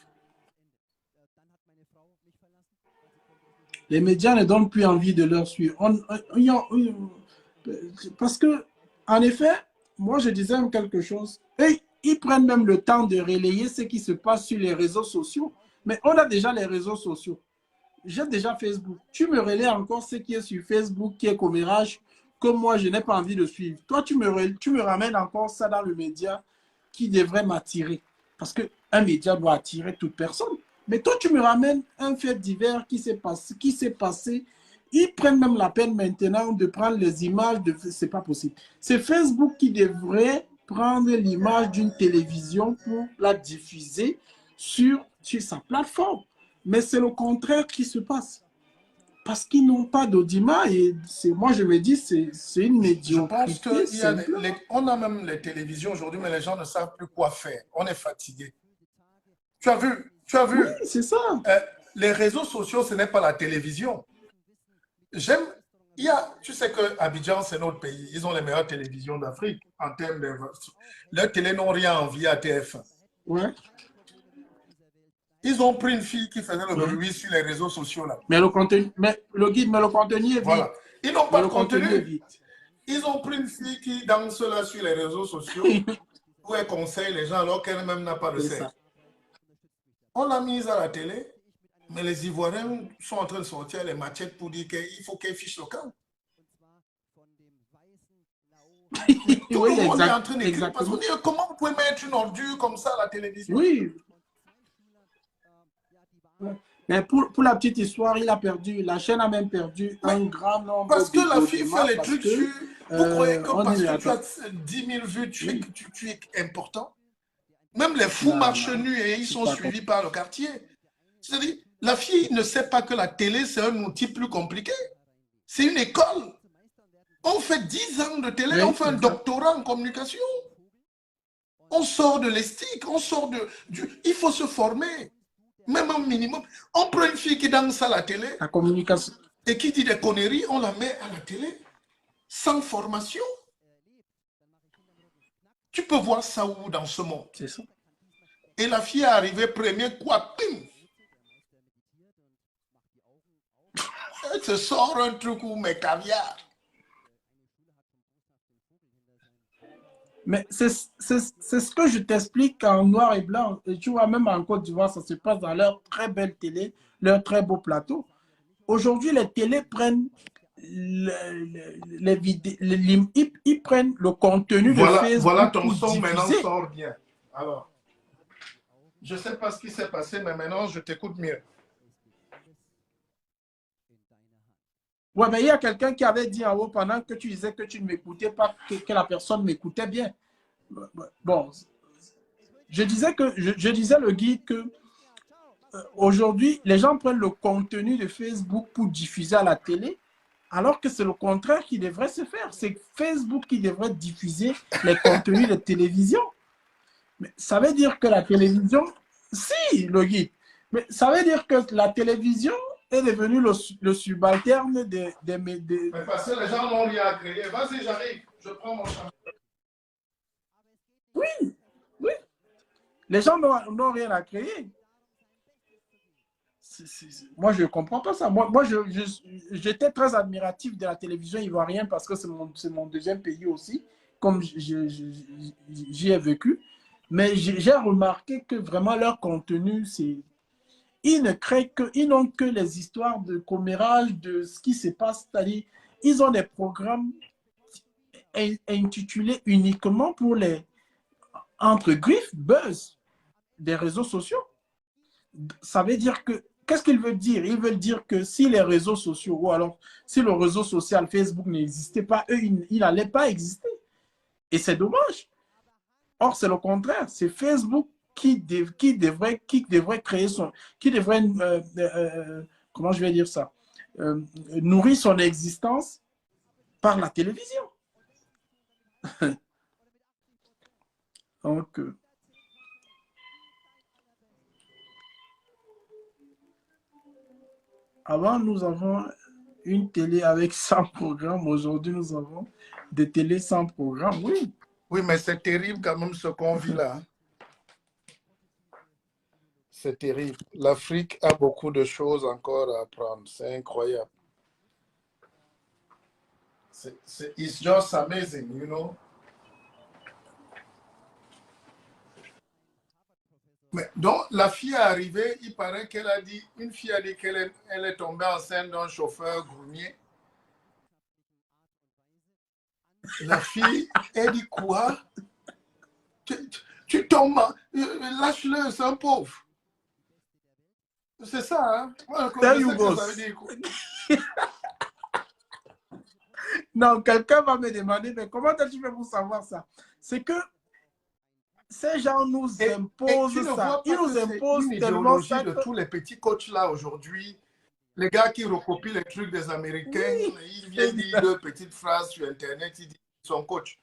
Les médias ne donnent plus envie de leur suivre. Parce que, en effet, moi je disais même quelque chose. Et ils prennent même le temps de relayer ce qui se passe sur les réseaux sociaux. Mais on a déjà les réseaux sociaux. J'ai déjà Facebook. Tu me relais encore ce qui est sur Facebook, qui est commérage, que moi je n'ai pas envie de suivre. Toi, tu me ramènes encore ça dans le média qui devrait m'attirer. Parce qu'un média doit attirer toute personne. Mais toi, tu me ramènes un fait divers qui s'est passé. Ils prennent même la peine maintenant de prendre les images. C'est pas possible. C'est Facebook qui devrait prendre l'image d'une télévision pour la diffuser sur sa plateforme. Mais c'est le contraire qui se passe. Parce qu'ils n'ont pas d'audimat et moi je me dis c'est une médiocrité. Je pense qu'on a même les télévisions aujourd'hui, mais les gens ne savent plus quoi faire. On est fatigué. Tu as vu? Oui, c'est ça. Les réseaux sociaux, ce n'est pas la télévision. Tu sais que Abidjan, c'est notre pays. Ils ont les meilleures télévisions d'Afrique en termes de... Leurs télé n'ont rien à envier à TF1. Ouais. Ils ont pris une fille qui faisait le bruit sur les réseaux sociaux là. Mais le contenu est vide. Voilà. Ils n'ont pas de contenu. Ils ont pris une fille qui danse là sur les réseaux sociaux où elle conseille les gens alors qu'elle-même n'a pas de sexe. On l'a mise à la télé, mais les Ivoiriens sont en train de sortir les machettes pour dire qu'il faut qu'elle fiche le camp. Tout le monde est en train d'écrire parce qu'on dit comment vous pouvez mettre une ordure comme ça à la télévision? Oui. Mais pour la petite histoire, la chaîne a même perdu un grand nombre de... Parce que la fille fait les trucs sur... Vous croyez que parce que tu as 10 000 vues, tu es important? Même les fous marchent nus et ils sont suivis par le quartier. C'est-à-dire, la fille ne sait pas que la télé, c'est un outil plus compliqué. C'est une école. On fait 10 ans de télé, on fait un doctorat en communication. On sort de l'ESTIC, on sort il faut se former. Même un minimum. On prend une fille qui danse à la télé. La communication. Et qui dit des conneries, on la met à la télé. Sans formation. Tu peux voir ça où dans ce monde? C'est ça. Et la fille est arrivée première, quoi, pim! Elle se sort un truc où mes caviar. Mais c'est ce que je t'explique en noir et blanc. Et tu vois, même en Côte d'Ivoire, ça se passe dans leur très belle télé, leur très beau plateau. Aujourd'hui, les télés prennent les vidéos, ils prennent le contenu de Facebook. Voilà, ton son maintenant sort bien. Alors, je ne sais pas ce qui s'est passé, mais maintenant je t'écoute mieux. Ouais, mais il y a quelqu'un qui avait dit en haut pendant que tu disais que tu ne m'écoutais pas, que la personne m'écoutait bien. Bon, je disais le guide que aujourd'hui, les gens prennent le contenu de Facebook pour diffuser à la télé, alors que c'est le contraire qui devrait se faire. C'est Facebook qui devrait diffuser les contenus de télévision. Mais ça veut dire que la télévision, si, le guide, mais ça veut dire que la télévision est devenu le subalterne des... Mais parce que les gens n'ont rien à créer. Vas-y, j'arrive. Je prends mon champ. Oui, oui. Les gens n'ont rien à créer. Moi, je ne comprends pas ça. Moi j'étais très admiratif de la télévision ivoirienne parce que c'est mon deuxième pays aussi, comme j'y ai vécu. Mais j'ai remarqué que vraiment leur contenu, c'est... Ils n'ont que les histoires de commérage, de ce qui se passe. C'est-à-dire, ils ont des programmes intitulés uniquement pour les, entre griffes, buzz des réseaux sociaux. Ça veut dire que, qu'est-ce qu'ils veulent dire? Ils veulent dire que si les réseaux sociaux, ou alors si le réseau social Facebook n'existait pas, eux, ils n'allaient pas exister. Et c'est dommage. Or, c'est le contraire. C'est Facebook qui devrait créer comment je vais dire ça, nourrir son existence par la télévision. Donc, avant, nous avons une télé avec 100 programmes. Aujourd'hui, nous avons des télés sans programme. Oui. Oui, mais c'est terrible quand même ce qu'on vit là. C'est terrible. L'Afrique a beaucoup de choses encore à apprendre. C'est incroyable. It's just amazing, you know. Mais donc, la fille est arrivée, il paraît qu'elle a dit, une fille a dit qu'elle est tombée enceinte d'un chauffeur grunier. La fille, elle dit quoi? Tu tombes, lâche-le, c'est un pauvre. C'est ça, hein? Moi, There you go. Non, quelqu'un va me demander, mais comment tu fais pour savoir ça? C'est que ces gens nous imposent ça. Ils nous imposent tellement ça de tous les petits coachs là aujourd'hui. Les gars qui recopient les trucs des Américains, oui, ils viennent dire deux petites phrases sur Internet, ils disent qu'ils sont coachs.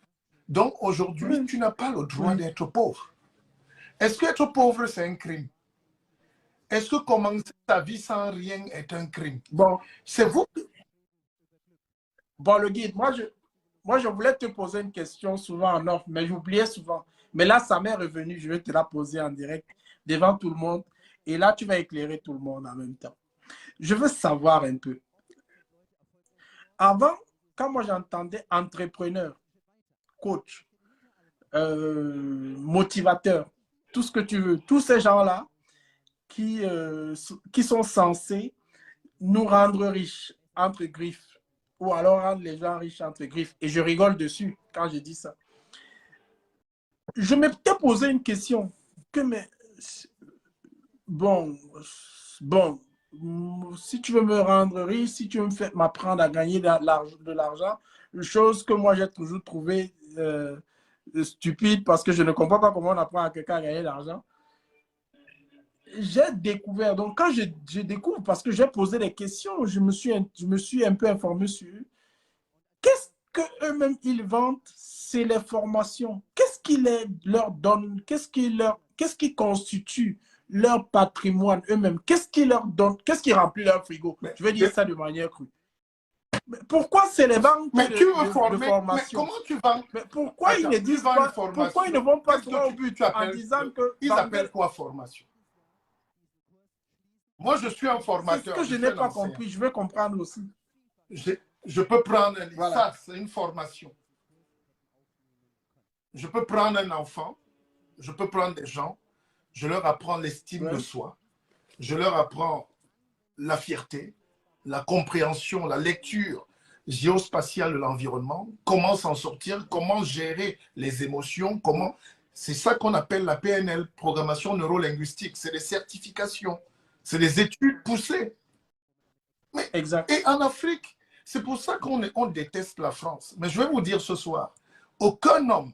Donc aujourd'hui, oui, tu n'as pas le droit d'être pauvre. Est-ce qu'être pauvre, c'est un crime? Est-ce que commencer sa vie sans rien est un crime? Bon, c'est vous. Bon, le guide, moi je voulais te poser une question souvent en off, mais j'oubliais souvent. Mais là, ça m'est revenu, je vais te la poser en direct devant tout le monde. Et là, tu vas éclairer tout le monde en même temps. Je veux savoir un peu. Avant, quand moi j'entendais entrepreneur, coach, motivateur, tout ce que tu veux, tous ces gens-là qui sont censés nous rendre riches, entre griffes, ou alors rendre les gens riches, entre griffes. Et je rigole dessus quand je dis ça. Je m'étais posé une question que, mais, bon, si tu veux me rendre riche, si tu veux m'apprendre à gagner de l'argent, une chose que moi j'ai toujours trouvé stupide parce que je ne comprends pas comment on apprend à quelqu'un à gagner de l'argent. J'ai découvert, donc quand je découvre, parce que j'ai posé des questions, je me suis un peu informé sur eux. Qu'est-ce qu'eux-mêmes ils vendent? C'est les formations. Qu'est-ce qu'ils leur donnent? Qu'est-ce qui constitue leur patrimoine eux-mêmes? Qu'est-ce qui leur donne? Qu'est-ce qui remplit leur frigo? Je vais dire ça de manière crue. Mais pourquoi c'est les banques de formation? Mais comment tu vends? Mais pourquoi ils ne disent pas, pourquoi ils ne vont pas droit au but en disant que... Ils appellent quoi formation? Moi, je suis un formateur. C'est ce que je n'ai pas compris. Je veux comprendre aussi. Je peux prendre un... Voilà. Ça, c'est une formation. Je peux prendre un enfant, je peux prendre des gens, je leur apprends l'estime de soi, je leur apprends la fierté, la compréhension, la lecture géospatiale de l'environnement, comment s'en sortir, comment gérer les émotions, comment... C'est ça qu'on appelle la PNL, programmation neurolinguistique. C'est des certifications, c'est des études poussées. Mais, exact. Et en Afrique, c'est pour ça qu'on déteste la France. Mais je vais vous dire ce soir, aucun homme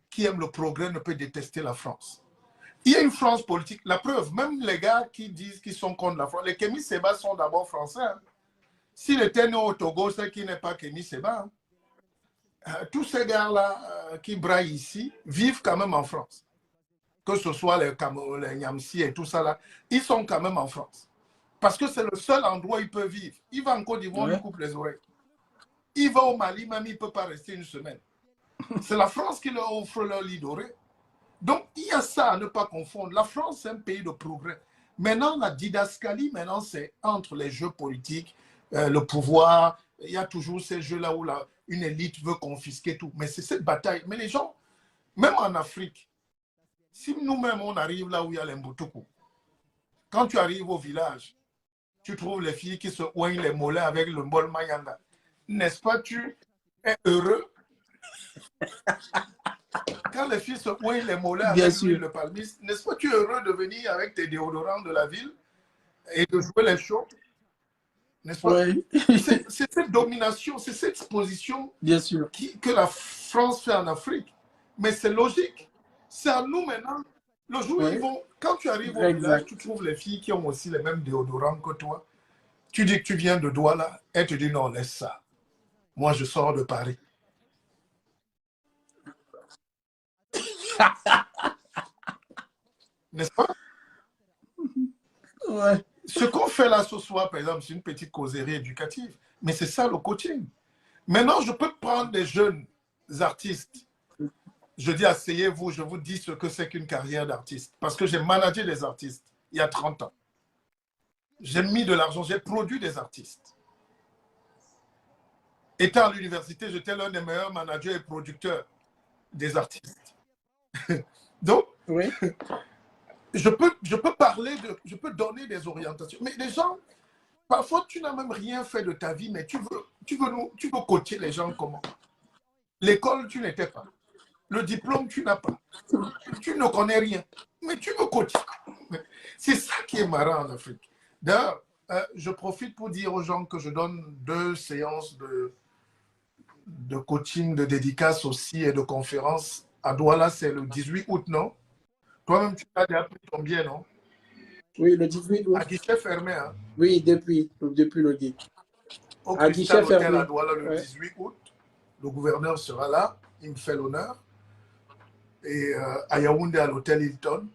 qui aime le progrès ne peut détester la France. Il y a une France politique. La preuve, même les gars qui disent qu'ils sont contre la France, les Kémy Séba sont d'abord français. Hein. S'il était né au Togo, c'est qui n'est pas Kémy Séba. Hein. Tous ces gars-là qui braillent ici vivent quand même en France. Que ce soit les Cameroun, les Niamsi et tout ça là, ils sont quand même en France. Parce que c'est le seul endroit où ils peuvent vivre. Il va en Côte d'Ivoire, il coupe les oreilles. Il va au Mali, même il ne peut pas rester une semaine. C'est la France qui leur offre leur lit doré. Donc, il y a ça à ne pas confondre. La France, c'est un pays de progrès. Maintenant, la didascalie, maintenant, c'est entre les jeux politiques, le pouvoir. Il y a toujours ces jeux-là où une élite veut confisquer tout. Mais c'est cette bataille. Mais les gens, même en Afrique, si nous-mêmes, on arrive là où il y a les Mboutoukou, quand tu arrives au village, tu trouves les filles qui se oignent les mollets avec le bol mayanga. N'est-ce pas, tu es heureux? Quand les filles se oignent les mollets avec le palmiste, n'est-ce pas, tu es heureux de venir avec tes déodorants de la ville et de jouer les shows? N'est-ce pas? Oui. C'est cette domination, c'est cette exposition que la France fait en Afrique. Mais c'est logique. C'est à nous maintenant. Le jour où ils vont, quand tu arrives au village, tu trouves les filles qui ont aussi les mêmes déodorants que toi. Tu dis que tu viens de Douala, elle te dit non, laisse ça. Moi, je sors de Paris. N'est-ce pas? Ouais. Ce qu'on fait là ce soir, par exemple, c'est une petite causerie éducative. Mais c'est ça le coaching. Maintenant, je peux prendre des jeunes artistes. Je dis, asseyez-vous, je vous dis ce que c'est qu'une carrière d'artiste. Parce que j'ai managé des artistes il y a 30 ans. J'ai mis de l'argent, j'ai produit des artistes. Étant à l'université, j'étais l'un des meilleurs managers et producteurs des artistes. Donc, oui. je peux parler, je peux donner des orientations. Mais les gens, parfois, tu n'as même rien fait de ta vie, mais tu veux coacher les gens comment? L'école, tu n'étais pas. Le diplôme, tu n'as pas. Tu ne connais rien. Mais tu veux coacher. C'est ça qui est marrant en Afrique. D'ailleurs, je profite pour dire aux gens que je donne 2 séances de coaching, de dédicace aussi et de conférences. À Douala, c'est le 18 août, non? Toi-même, tu as déjà pris ton billet, non? Oui, le 18 août. À guichet fermé, hein? Oui, depuis le guide. Au À Crystal guichet Hotel fermé. à Douala le Ouais. 18 août. Le gouverneur sera là. Il me fait l'honneur. Et à Yaoundé, à l'hôtel Hilton.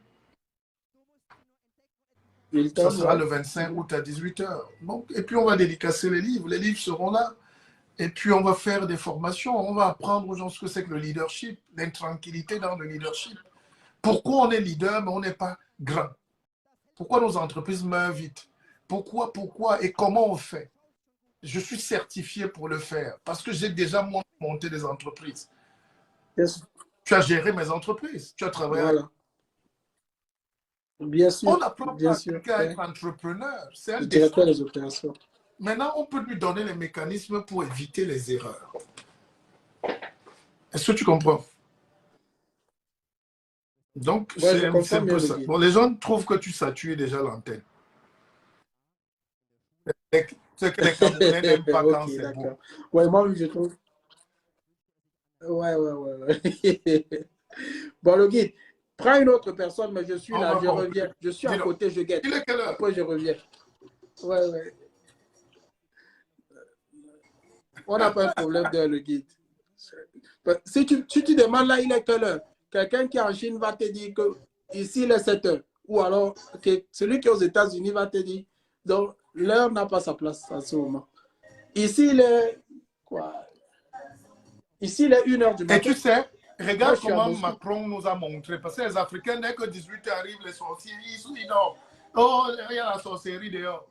Hilton, Ça sera ouais. le 25 août à 18h. Donc, et puis, on va dédicacer les livres. Les livres seront là. Et puis, on va faire des formations. On va apprendre aux gens ce que c'est que le leadership, l'intranquillité dans le leadership. Pourquoi on est leader, mais on n'est pas grand? Pourquoi nos entreprises meurent vite? Pourquoi et comment on fait? Je suis certifié pour le faire parce que j'ai déjà monté des entreprises. Yes. Tu as géré mes entreprises. Tu as travaillé. Voilà. Bien sûr. On n'apprend pas à sûr. quelqu'un à être entrepreneur. C'est un directeur des opérations. Maintenant, on peut lui donner les mécanismes pour éviter les erreurs. Est-ce que tu comprends? Donc, Ouais, c'est un peu ça. Bon, les gens trouvent que tu satures déjà l'antenne. C'est que les Camerounais n'aiment pas quand c'est beau. Ouais, moi, je trouve. Ouais. Bon, le guide, prends une autre personne, mais je suis là, je reviens. Je suis à côté, je guette. Il est quelle heure? Après, je reviens. Ouais. On n'a pas un problème de le guide. Si tu demandes là, il est quelle heure? Quelqu'un qui est en Chine va te dire que ici, il est 7 heures. Ou alors, celui qui est aux États-Unis va te dire. Donc, l'heure n'a pas sa place à ce moment. Ici, il est quoi? Ici, il est 1h du matin. Et tu sais, regarde comment Macron nous a montré. Parce que les Africains, dès que 18h arrive, les sorciers, ils dorment. Oh, il y a la sorcellerie dehors.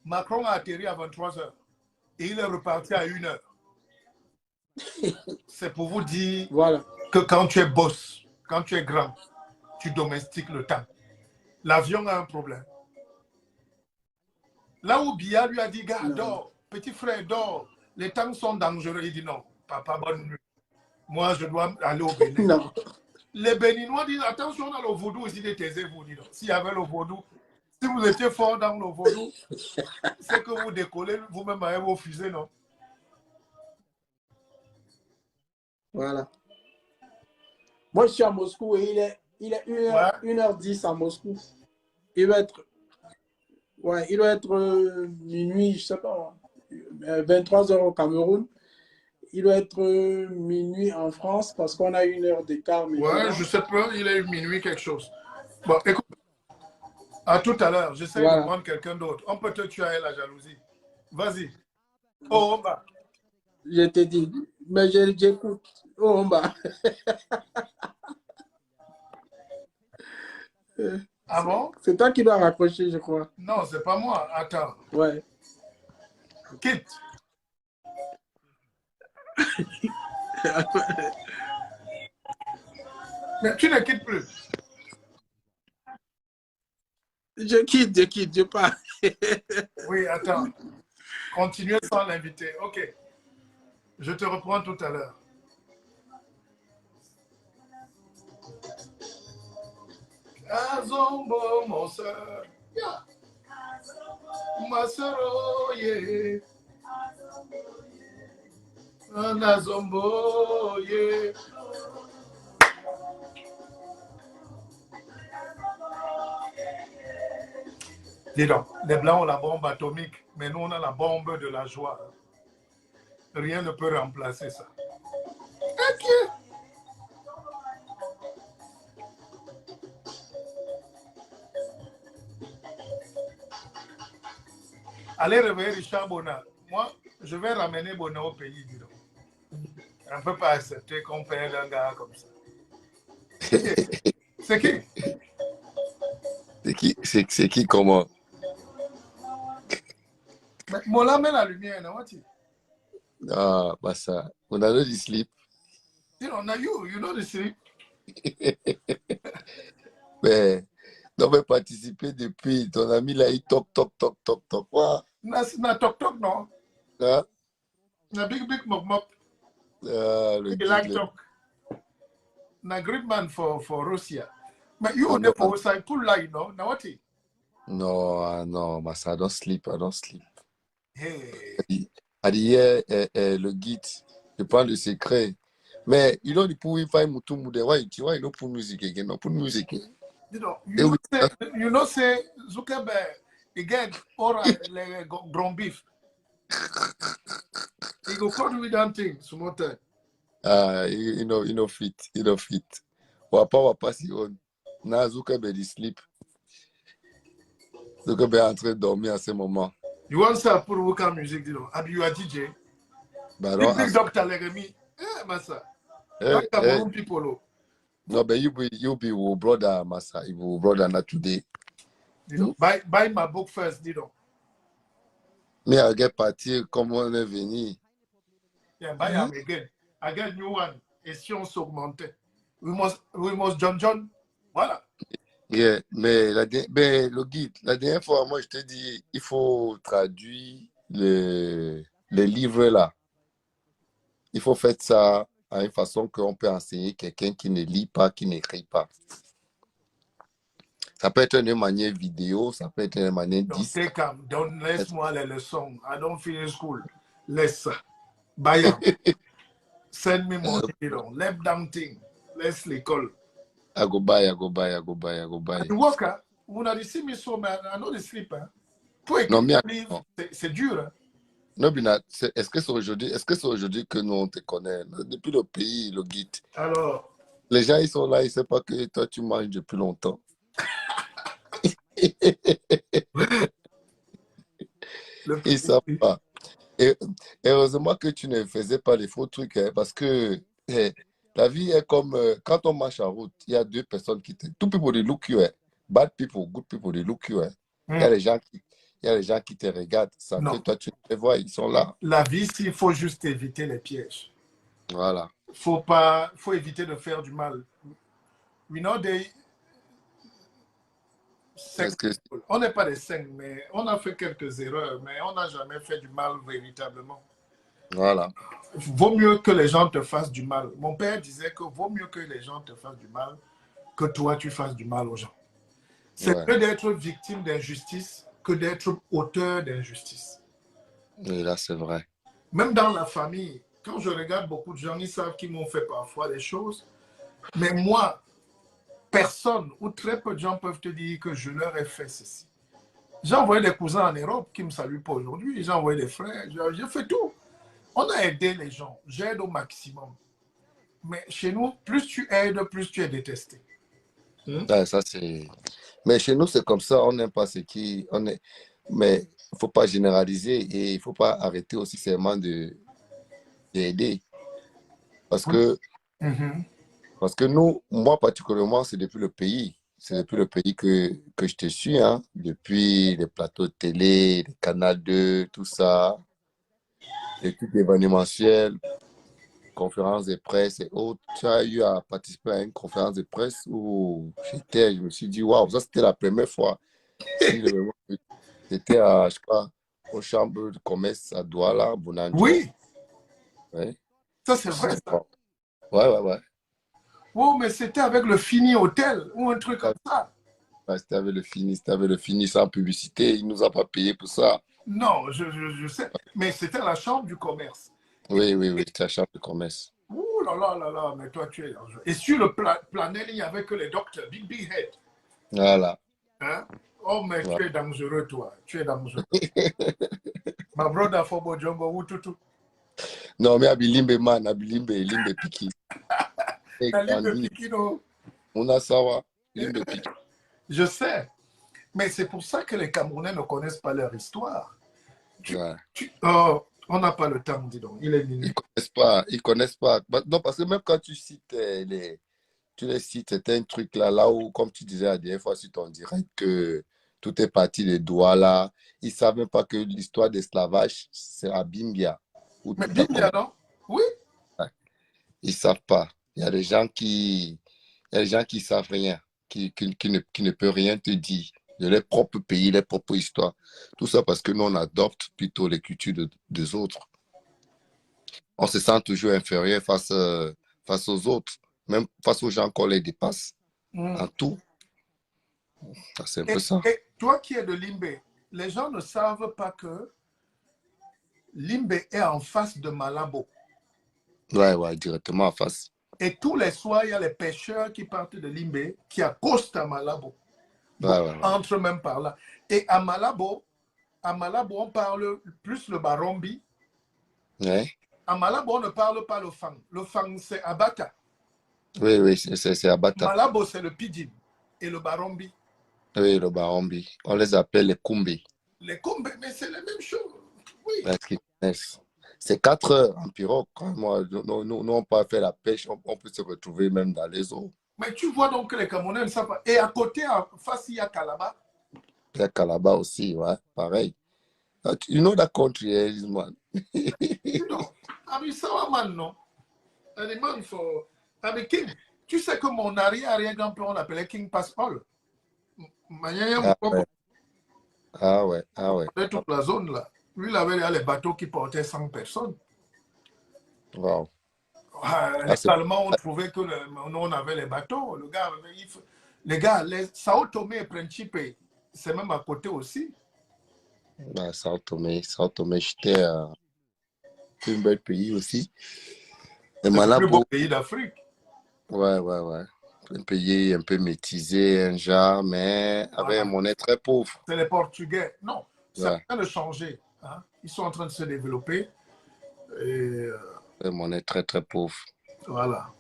Macron a atterri à 23h. Et il est reparti à 1h. C'est pour vous dire que quand tu es boss, quand tu es grand, tu domestiques le temps. L'avion a un problème. Là où Biya lui a dit, gars, dors, petit frère, dors. Les temps sont dangereux. Il dit non, papa, bonne nuit. Moi, je dois aller au Bénin. Non. Les Béninois disent, attention, on a le vaudou ici, taisez-vous. S'il y avait le vaudou, si vous étiez fort dans le vaudou, c'est que vous décollez vous-même avec vos fusées, non? Voilà. Moi, je suis à Moscou et il est 1h10 à Moscou. Il doit être minuit, je sais pas, 23h au Cameroun. Il doit être minuit en France parce qu'on a 1 heure d'écart. Ouais, je sais pas, il est minuit quelque chose. Bon, écoute, à tout à l'heure, j'essaie de prendre quelqu'un d'autre. On peut te tuer à la jalousie. Vas-y. Oh, Omba. Je te dis, mais j'écoute. Oh, Omba. Ah bon? C'est toi qui dois raccrocher, je crois. Non, c'est pas moi. Attends. Ouais. Quitte. Mais tu ne quittes plus. Je quitte, je pars. Oui, attends. Continuez sans l'inviter. Ok. Je te reprends tout à l'heure. Azombo, mon soeur. Yeah. Ma soeur, oh yeah. Azombo, yeah. Dis donc, les Blancs ont la bombe atomique, mais nous, on a la bombe de la joie. Rien ne peut remplacer ça. Ok. Allez réveiller Richard Bona. Moi, je vais ramener Bona au pays, dis donc. On ne peut pas accepter qu'on perde un gars comme ça. C'est qui? C'est qui comment? Mais Mola met la lumière, non? Ah, bah ça. On a le sleep. You know the sleep. Mais, non, mais participer depuis, ton ami là, il toc, toc, toc, toc, toc. Quoi? Na tok tok, non? Hein? Na big mop mop. Ah, le Il like guide, talk. Na great man for Russia. But you Oh, on the no. outside pull line, no? Now what? No, no, Massa, I don't sleep. I don't sleep. Hey. Hier, le guide, je prends le secret. Mais, you know, the pool find Mutu Mude. Why you don't put music again? No put music. You know say Zuckerberg again or like ground beef. He go come with that thing some more time. You know fit. You know fit. Wapa si on. Na Zuckerberg il sleep. Zuckerberg est en train de dormir à ce moment. You want ça pour Wuka music, you know? You are DJ. Bah Big Dr. Legemi. Massa. Cameroon people. No, but you be your brother, Massa. You will brother not today. You know, buy my book first, you know. Me, I get parti comme on est venu. Yeah, buy them again. I get new one. Et si on s'augmentait? We must John. Voilà. Yeah, mais le guide, la dernière fois, moi, je te dis, il faut traduire les livres là. Il faut faire ça à une façon qu'on peut enseigner quelqu'un qui ne lit pas, qui n'écrit pas. Ça peut être une manière vidéo, ça peut être une manière disque. Don't laisse-moi les leçons. I don't finish school. Laisse ça. Buy them. Send me money, you know. Let them thing. Laisse l'école. I go buy. You work, hein? Vous n'avez pas mis so, man. I know the sleep, hein? Pour écrire un livre, c'est dur, hein? Non, Bina, est-ce que c'est aujourd'hui que nous on te connaît? Depuis le pays, le guide. Alors. Les gens, ils sont là, ils ne savent pas que toi, tu manges depuis longtemps. Ils ne savent pas. Et heureusement que tu ne faisais pas les faux trucs, hein, parce que la vie est comme quand on marche en route, il y a deux personnes qui te... Two people, they look you, hein. Bad people, good people, they look you. Hein. Il y a les gens qui te regardent sans que toi, tu les vois, ils sont là. La vie, il faut juste éviter les pièges. Voilà. Faut éviter de faire du mal. We know on n'est pas des saints, mais on a fait quelques erreurs, mais on n'a jamais fait du mal véritablement. Voilà. Vaut mieux que les gens te fassent du mal. Mon père disait que vaut mieux que les gens te fassent du mal que toi, tu fasses du mal aux gens. C'est mieux d'être victime d'injustice que d'être auteur d'injustice. Et là, c'est vrai. Même dans la famille, quand je regarde beaucoup de gens, ils savent qu'ils m'ont fait parfois des choses, mais moi, personne ou très peu de gens peuvent te dire que je leur ai fait ceci. J'ai envoyé des cousins en Europe qui ne me saluent pas aujourd'hui. J'ai envoyé des frères. J'ai fait tout. On a aidé les gens. J'aide au maximum. Mais chez nous, plus tu aides, plus tu es détesté. Ça, c'est... Mais chez nous, c'est comme ça. On n'aime pas ce qui... On est... Mais il ne faut pas généraliser et il ne faut pas arrêter aussi seulement d'aider. Parce que nous, moi particulièrement, c'est depuis le pays. C'est depuis le pays que je te suis. Hein. Depuis les plateaux de télé, les canaux 2, tout ça. Les trucs événementiels, conférences de presse et autres. Tu as eu à participer à une conférence de presse où je me suis dit, waouh, ça c'était la première fois. C'était à, je crois, aux chambres de commerce à Douala, Bounanjo. Oui. Ouais. Ça, c'est vrai, ça. Ouais. Oh, mais c'était avec le Fini Hotel ou un truc comme ça. Ouais, c'était avec le Fini sans publicité. Il ne nous a pas payé pour ça. Non, je sais. Mais c'était la chambre du commerce. Oui, c'était la chambre de commerce. Ouh là, mais toi, tu es dangereux. Et sur le planel, il n'y avait que les docteurs, big head. Voilà. Hein? Oh, mais tu es dangereux, toi. Tu es dangereux. Ma brother Fobo Djongo Wututu. Non, mais Abilimbe man, Limbe Piki. Et La Limbe Gandhi, Pikino. on a sawa, Limbe Piki. Je sais. Mais c'est pour ça que les Camerounais ne connaissent pas leur histoire. Ouais. Oh, on n'a pas le temps, dis donc. Il est minuit. Ils connaissent pas. Non, parce que même quand tu cites tu les cites, c'était un truc là où, comme tu disais la dernière fois sur ton direct, que tout est parti des Douala. Ils ne savent même pas que l'histoire d'esclavage, c'est à Bimbia. Où Mais tout a Bimbia, commencé. non? Oui. Ils ne savent pas. Il y a des gens qui savent rien, qui ne peuvent rien te dire de leur propre pays, leur propre histoire. Tout ça parce que nous, on adopte plutôt les cultures des autres. On se sent toujours inférieur face aux autres, même face aux gens qu'on les dépasse en tout. C'est un peu ça. Et toi qui es de Limbe, les gens ne savent pas que Limbe est en face de Malabo. Ouais, directement en face. Et tous les soirs, il y a les pêcheurs qui partent de Limbe, qui accostent à Malabo. Ouais. Entrent même par là. Et à Malabo, on parle plus le barombi. Ouais. À Malabo, on ne parle pas le fang. Le fang, c'est Abata. Oui, c'est Abata. Malabo, c'est le pidgin. Et le barombi. Oui, le barombi. On les appelle les kumbi. Les kumbi, mais c'est la même chose. Oui. Parce qu'ils connaissent. C'est 4 heures en pirogue. Moi, nous, on peut faire la pêche, on peut se retrouver même dans les eaux. Mais tu vois donc que les Camerounais ne savent pas. Et à côté, en face, il y a Calabar. Il y a Calabar aussi, ouais, pareil. You know that country, man. Non, avec ça, man, non. Man, avec King. Tu sais que mon arrière-grand-père, on l'appelait King Passport. Ah ouais. Toute la zone là. Lui, il avait les bateaux qui portaient 100 personnes. Wow. Les Allemands ont trouvé que nous, on avait les bateaux. Les gars, Sao Tomé et Principe, c'est même à côté aussi. Sao Tomé, j'étais un bel pays aussi. C'est le plus beau pays d'Afrique. Ouais. Un pays un peu métisé, un genre, mais avec une monnaie très pauvre. C'est les Portugais. Non, ça vient de changer. Hein? Ils sont en train de se développer. Une monnaie très, très pauvre. Voilà.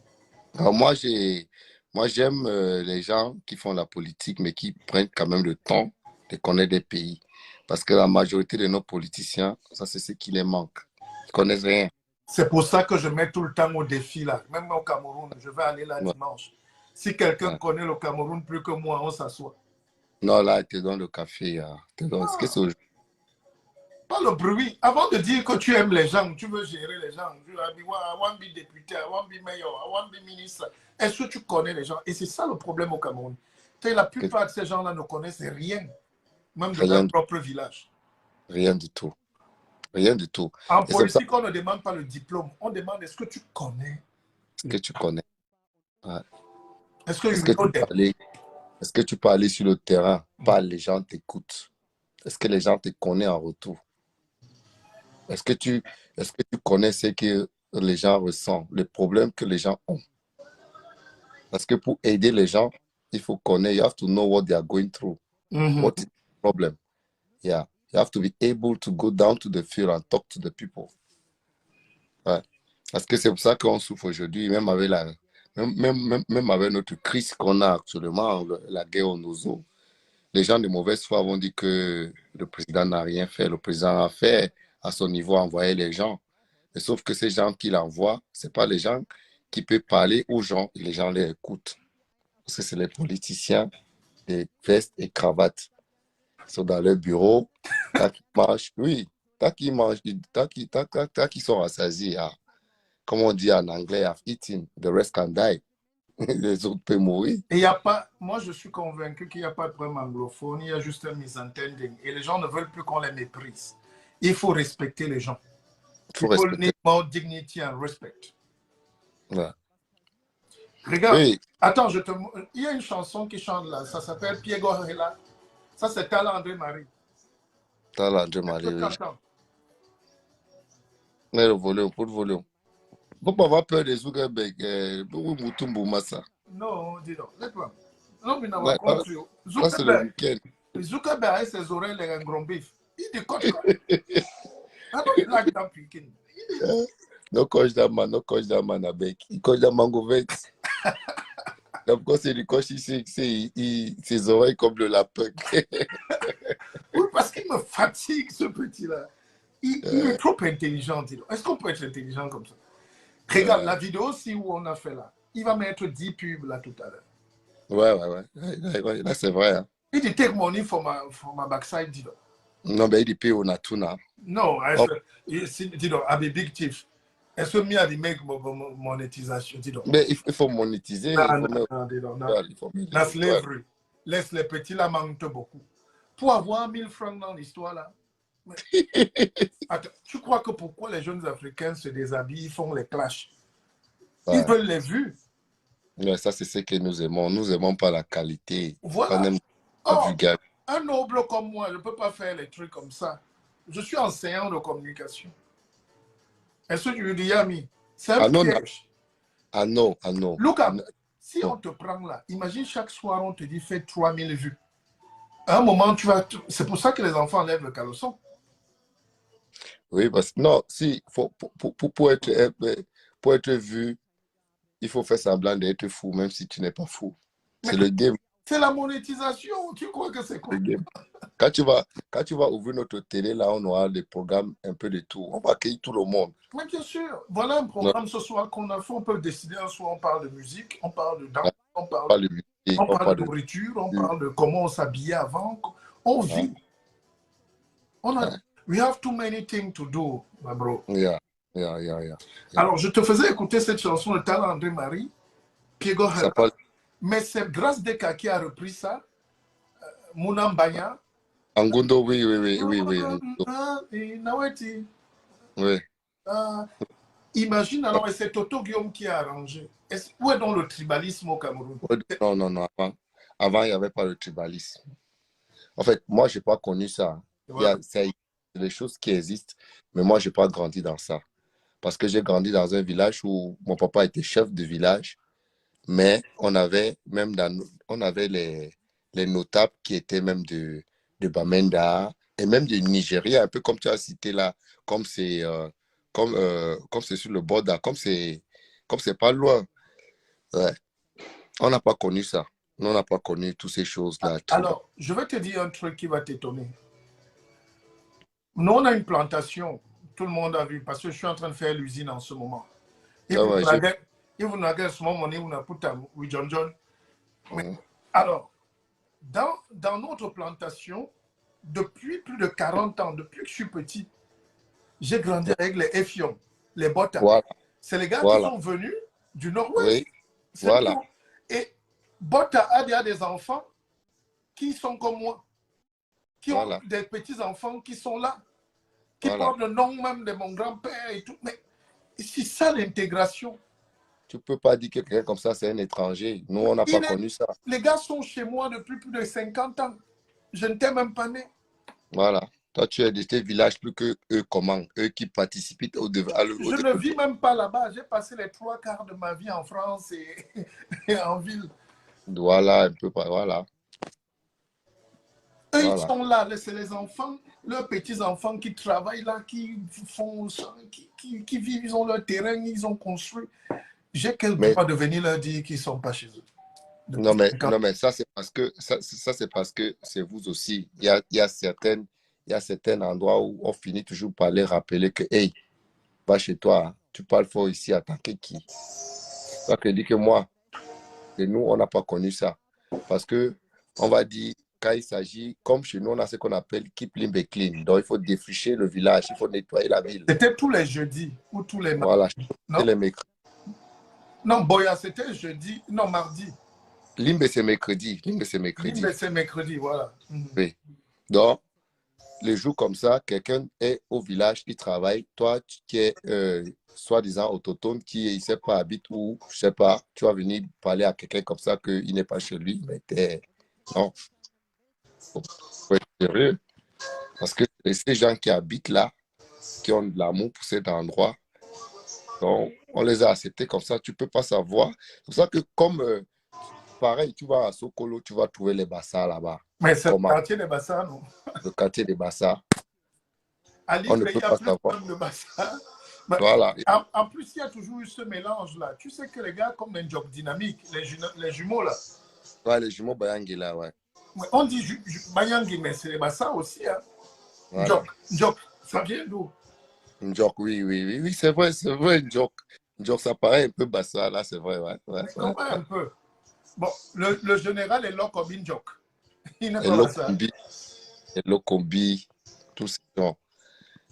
Alors moi, j'aime les gens qui font la politique, mais qui prennent quand même le temps de connaître des pays. Parce que la majorité de nos politiciens, ça c'est ce qui les manque. Ils ne connaissent rien. C'est pour ça que je mets tout le temps au défi là. Même au Cameroun, je vais aller là dimanche. Si quelqu'un connaît le Cameroun plus que moi, on s'assoit. Non, là, tu es dans le café. Qu'est-ce que c'est? Pas le bruit. Avant de dire que tu aimes les gens, tu veux gérer les gens. I want to be député, I want to be mayor, I want to be ministre. Est-ce que tu connais les gens? Et c'est ça le problème au Cameroun. La plupart de ces gens-là ne connaissent rien. Même de leur propre village. Rien du tout. Rien du tout. En politique, on ne demande pas le diplôme. On demande est-ce que tu connais? Est-ce que tu connais? Ouais. Est-ce que tu peux aller sur le terrain? Pas les gens t'écoutent. Est-ce que les gens te connaissent en retour? Est-ce que tu connais ce que les gens ressentent, les problèmes que les gens ont? Parce que pour aider les gens, il faut connaître, you have to know what they are going through. What is the problem? Yeah. You have to be able to go down to the field and talk to the people. Ouais. Parce que c'est pour ça qu'on souffre aujourd'hui, même avec même avec notre crise qu'on a actuellement, la guerre aux eaux. Les gens de mauvaise foi vont dire que le président n'a rien fait. Le président a fait à son niveau envoyer les gens. Mais sauf que ces gens qu'il envoie, ce pas les gens qui peuvent parler aux gens et les gens les écoutent. Parce que c'est les politiciens, des vestes et cravates. Ils sont dans leur bureau, tant qu'ils mangent, tant qu'ils sont rassasiés. Comme on dit en anglais, I've eaten, the rest can die. Les autres peuvent mourir. Et il y a pas, moi je suis convaincu qu'il n'y a pas de problème anglophone, il y a juste un misunderstanding. Et les gens ne veulent plus qu'on les méprise. Il faut respecter les gens. People need more dignity and respect. Ouais. Regarde, attends, il y a une chanson qui chante là, ça s'appelle Piego Hela. Ça c'est Tala André Marie. Tala André Marie, oui. Mais le volume, pour le volume. Faut pas avoir peur des Zuckerberg. Non, dis donc. Non, mais n'a pas compris. C'est le week-end. Zuckerberg a ses oreilles les gros bif. Il décoche. I don't like that picking. No coach d'Aman, no coach d'Aman avec. Il coach d'Aman Govet. Donc, quand c'est du coach, il sait que ses oreilles comme le lapin. Oui, parce qu'il me fatigue, ce petit-là. Il est trop intelligent, dis donc. Est-ce qu'on peut être intelligent comme ça? Regarde la vidéo aussi où on a fait là. Il va mettre 10 pubs là tout à l'heure. Ouais. Là, c'est vrai. Hein. Il dit take money for my backside, dis donc. Non, mais il dit paye au Natuna. Non, dis donc, avec Big Chief. Est-ce que Mia dit make monétisation, dis donc. Mais il faut monétiser. Non, dis donc. La slavery. Laisse les petits là manquent beaucoup. Pour avoir 1000 francs dans l'histoire là. Attends, tu crois que pourquoi les jeunes Africains se déshabillent, ils font les clashs? Ils veulent les vues. Ouais, ça, c'est ce que nous aimons. Nous n'aimons pas la qualité. Voilà. On aime la vulgarité. Un noble comme moi, je ne peux pas faire les trucs comme ça. Je suis enseignant de communication. Est-ce que tu lui dis, Yami, c'est un piège. Ah non. Look up. Si on te prend là, imagine chaque soir, on te dit, fais 3000 vues. À un moment, tu vas... C'est pour ça que les enfants enlèvent le caleçon. Oui, parce que non, si, pour être vu, il faut faire semblant d'être fou, même si tu n'es pas fou. C'est le game. C'est la monétisation. Tu crois que c'est quoi? Le game. Quand tu vas ouvrir notre télé, là, on aura des programmes un peu de tout. On va accueillir tout le monde. Mais bien sûr. Voilà un programme ce soir qu'on a fait. On peut décider un soir, on parle de musique, on parle de danse, on parle de nourriture, on parle de comment on s'habillait avant. On vit. We have too many things to do, my bro. Yeah. Alors, je te faisais écouter cette chanson de Tala André Marie, Piego Herba. Mais c'est Grâce Deka qui a repris ça. Mounambanya. Angundo, oui. Oui. Imagine alors, et c'est Toto Guillaume qui a arrangé. Où est donc le tribalisme au Cameroun? Non. Avant, il n'y avait pas le tribalisme. En fait, moi, je n'ai pas connu ça. Ouais. C'est des choses qui existent, mais moi, je n'ai pas grandi dans ça. Parce que j'ai grandi dans un village où mon papa était chef de village, mais on avait les notables qui étaient même de Bamenda et même du Nigeria, un peu comme tu as cité là, comme c'est sur le bord, comme c'est pas loin. Ouais. On n'a pas connu ça. On n'a pas connu toutes ces choses-là. Alors, je vais te dire un truc qui va t'étonner. Nous, on a une plantation. Tout le monde a vu, parce que je suis en train de faire l'usine en ce moment. Et vous n'avez ce moment, vous n'avez pas John. Alors, dans notre plantation, depuis plus de 40 ans, depuis que je suis petit, j'ai grandi avec les Effions, les Bota. Voilà. C'est les gars qui sont venus du Nord-Ouest. Oui. Voilà. Tout. Et Bota a des enfants qui sont comme moi, qui ont des petits-enfants qui sont là, qui portent le nom même de mon grand-père et tout. Mais c'est ça l'intégration. Tu ne peux pas dire que quelqu'un comme ça, c'est un étranger. Nous, on n'a pas connu ça. Les gars sont chez moi depuis plus de 50 ans. Je ne t'ai même pas né. Voilà. Toi, tu es de tes villages plus que eux, comment? Eux qui participent au développement. Je ne vis même pas là-bas. J'ai passé les 3/4 de ma vie en France et en ville. Voilà, un peu pas. Voilà. Eux, ils sont là. C'est les enfants, leurs petits-enfants qui travaillent là, qui font ça, qui vivent, ils ont leur terrain, ils ont construit. J'ai quel droit de venir leur dire qu'ils ne sont pas chez eux? Non, mais ça, c'est parce que c'est vous aussi. Il y a certains endroits où on finit toujours par les rappeler que, hey, va chez toi, tu parles fort ici, attaquer qui? Ça que dit que moi, et nous, on n'a pas connu ça. Parce que, on va dire, quand il s'agit, comme chez nous, on a ce qu'on appelle keep limb clean. Donc, il faut défricher le village, il faut nettoyer la ville. C'était tous les jeudis ou tous les mardis. Voilà, les mercredis. Non, Boya, c'était jeudi, non, mardi. Limbe, c'est mercredi. Limbe, c'est mercredi, voilà. Oui. Donc, les jours comme ça, quelqu'un est au village, il travaille. Toi, tu es soi-disant autochtone qui, ne sait pas, habite où, je ne sais pas. Tu vas venir parler à quelqu'un comme ça qu'il n'est pas chez lui. Mais non. Faut être sérieux. Parce que ces gens qui habitent là, qui ont de l'amour pour cet endroit, donc, on les a acceptés comme ça. Tu ne peux pas savoir. C'est pour ça que comme... pareil, tu vas à Sokolo, tu vas trouver les Bassas là-bas. Mais c'est le quartier des Bassas, non? Le quartier des Bassas. On ne peut pas savoir. De Bassas. Bah, Voilà. en plus, il y a toujours eu ce mélange-là. Tu sais que les gars comme les Ndjok dynamiques, les jumeaux là, Ouais, les jumeaux Bayangi là, ouais. on dit Bayangi, mais c'est ça aussi. Hein. Voilà. Ndjok, ça vient d'où? Ndjok, oui, c'est vrai, Ndjok. Ndjok, ça paraît un peu bassa, là, c'est vrai, ouais. Mais comment un peu? Bon, le général est là comme Ndjok. Il n'est Et pas bassa. Lokombi, tout ce genre.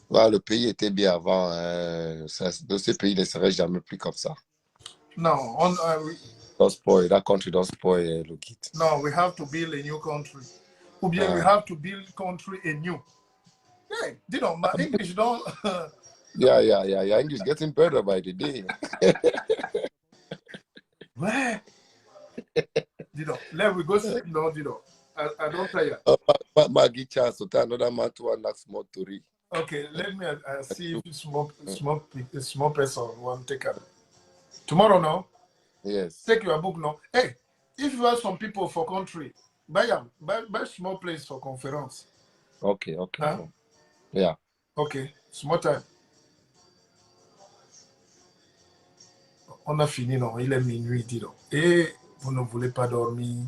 Voilà, le pays était bien avant. De ce pays ne serait jamais plus comme ça. Non, Don't spoil, that country don't spoil, look it. no, we have to build a new country. Ou bien we have to build country anew. Yeah, you know, my English don't. Yeah. English getting better by the day. Ouais. You know, let we go sleep now, you know. I don't tire. Maggie chance to tell another man to one next month to read. Okay, let me see if small person want to take it. Tomorrow, no? Yes. Take your book, no? Hey, if you have some people for country, buy small place for conference. Okay. Huh? Yeah. Okay, small time. On a fini, non? Il est minuit, dis donc. Et vous ne voulez pas dormir.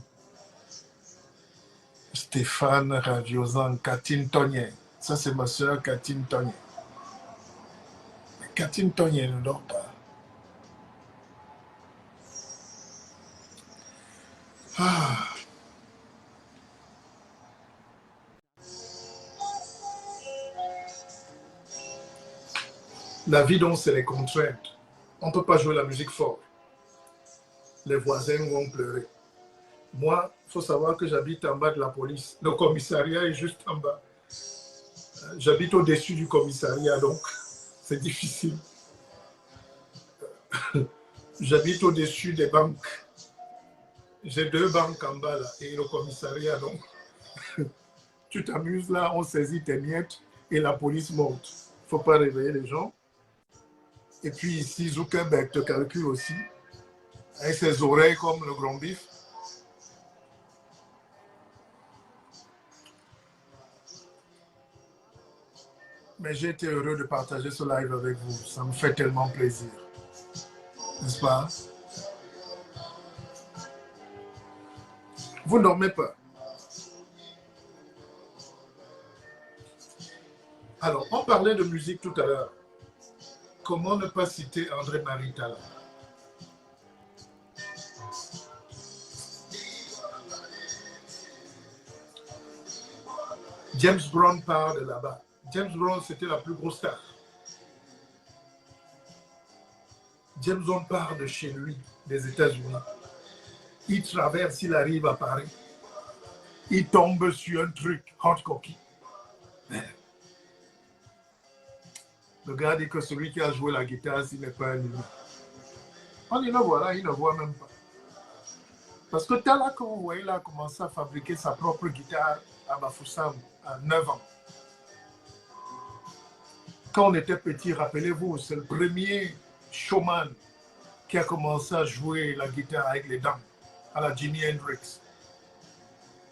Stéphane Raviosan, Catine Tonien. Ça, c'est ma soeur Catine Tonien. Catine Tonien ne dort pas. Ah. La vie, donc, c'est les contraintes. On ne peut pas jouer la musique fort. Les voisins vont pleurer. Moi, il faut savoir que j'habite en bas de la police. Le commissariat est juste en bas. J'habite au-dessus du commissariat, donc c'est difficile. J'habite au-dessus des banques. J'ai 2 banques en bas là, et le commissariat, donc tu t'amuses là, on saisit tes miettes et la police monte. Il ne faut pas réveiller les gens. Et puis ici, Zuckerberg te calcule aussi, avec ses oreilles comme le grand bif. Mais j'ai été heureux de partager ce live avec vous. Ça me fait tellement plaisir. N'est-ce pas? Vous ne dormez pas. Alors, on parlait de musique tout à l'heure. Comment ne pas citer André-Marie Talla? James Brown part de là-bas. James Brown, c'était la plus grosse star. James Brown part de chez lui, des États-Unis. Il traverse, il arrive à Paris. Il tombe sur un truc, hot cookie. Le gars dit que celui qui a joué la guitare, s'il n'est pas un humain. On dit, le voilà, il ne voit même pas. Parce que Talla, quand vous voyez, il a commencé à fabriquer sa propre guitare à Bafoussam à 9 ans. Quand on était petit, rappelez-vous, c'est le premier showman qui a commencé à jouer la guitare avec les dents, à la Jimi Hendrix.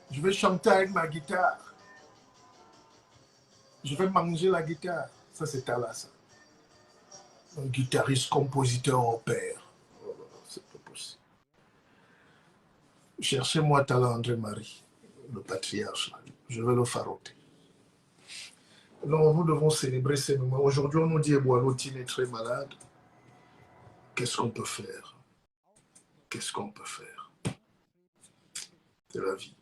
Je vais chanter avec ma guitare. Je vais manger la guitare. Ça, c'est Talla, ça. Un guitariste, compositeur au père. Oh, c'est pas possible. Cherchez-moi Talla André-Marie, le patriarche. Là. Je vais le faroter. Non, nous devons célébrer ces moments. Aujourd'hui, on nous dit Eboalotine est très malade. Qu'est-ce qu'on peut faire? Qu'est-ce qu'on peut faire? C'est la vie.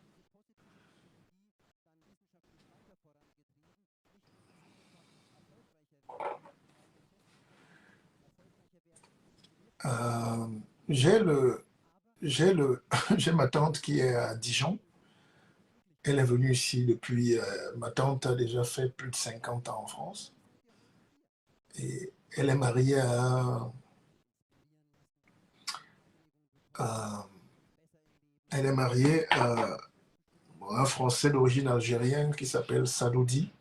J'ai ma tante qui est à Dijon. Elle est venue ici depuis... ma tante a déjà fait plus de 50 ans en France. Et elle est mariée elle est mariée à un Français d'origine algérienne qui s'appelle Sadoudi.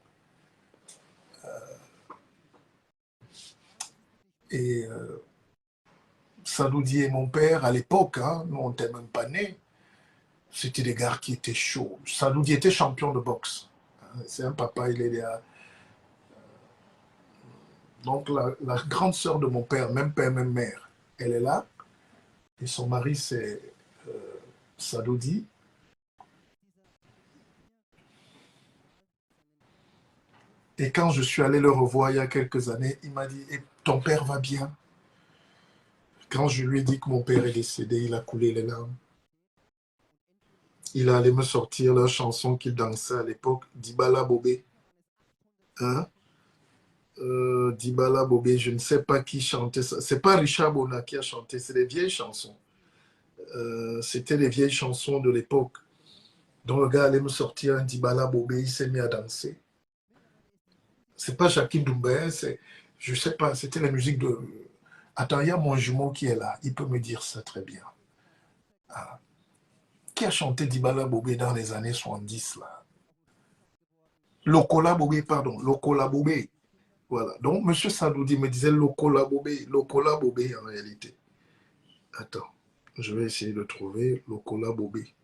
Sadoudi et mon père, à l'époque, hein, nous on n'était même pas nés, c'était des gars qui étaient chauds. Sadoudi était champion de boxe. C'est un papa, il est Donc la grande sœur de mon père, même père, même mère, elle est là. Et son mari, c'est Sadoudi. Et quand je suis allé le revoir il y a quelques années, il m'a dit, ton père va bien? Quand je lui ai dit que mon père est décédé, il a coulé les larmes. Il allait me sortir la chanson qu'il dansait à l'époque, Dibala Bobé. Hein? Dibala Bobé, je ne sais pas qui chantait ça. C'est pas Richard Bona qui a chanté, c'est des vieilles chansons. C'était les vieilles chansons de l'époque. Donc le gars allait me sortir un Dibala Bobé, il s'est mis à danser. C'est pas Jacqueline Doumbé, c'est, je sais pas, c'était la musique de... Attends, il y a mon jumeau qui est là, il peut me dire ça très bien. Ah. Qui a chanté Dibala Bobé dans les années 70 là? Lokola Bobé, pardon, Lokola Bobé. Voilà. Donc, M. Sadoudi me disait Lokola Bobé en réalité. Attends, je vais essayer de trouver Lokola Bobé.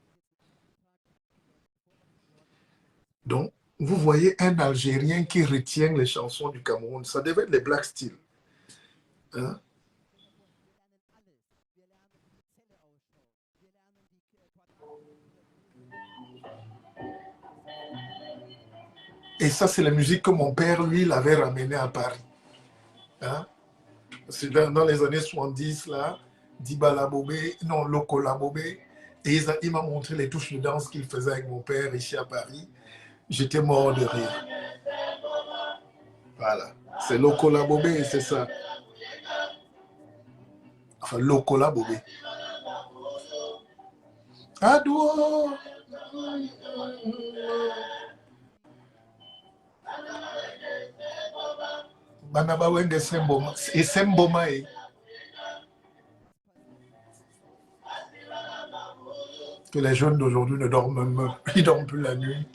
Donc, vous voyez un Algérien qui retient les chansons du Cameroun. Ça devait être les Black Steel. Hein? Et ça, c'est la musique que mon père, lui, l'avait ramenée à Paris. Hein? C'est dans les années 70, là, Dibala Bobé, non, Lokola Bobé. Et il m'a montré les touches de danse qu'il faisait avec mon père ici à Paris. J'étais mort de rire. Voilà. C'est Lokola Bobé, c'est ça. Enfin, Lokola Bobé. Adwo! Banaba Wenge Semboma. Et Semboma. Que les jeunes d'aujourd'hui ne dorment, ils dorment plus la nuit.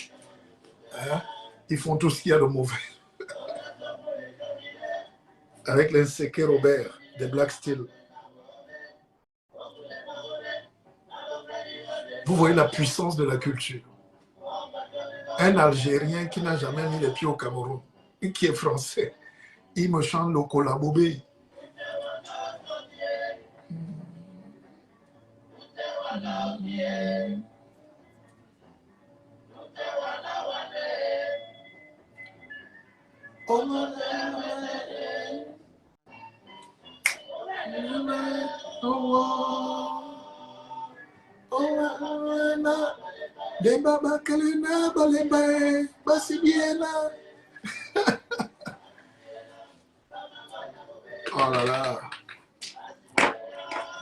Hein? Ils font tout ce qu'il y a de mauvais. Avec les Seke Robert, des Black Steel. Vous voyez la puissance de la culture. Un Algérien qui n'a jamais mis les pieds au Cameroun, et qui est français, il me chante Lokola Bobé. Oh là là.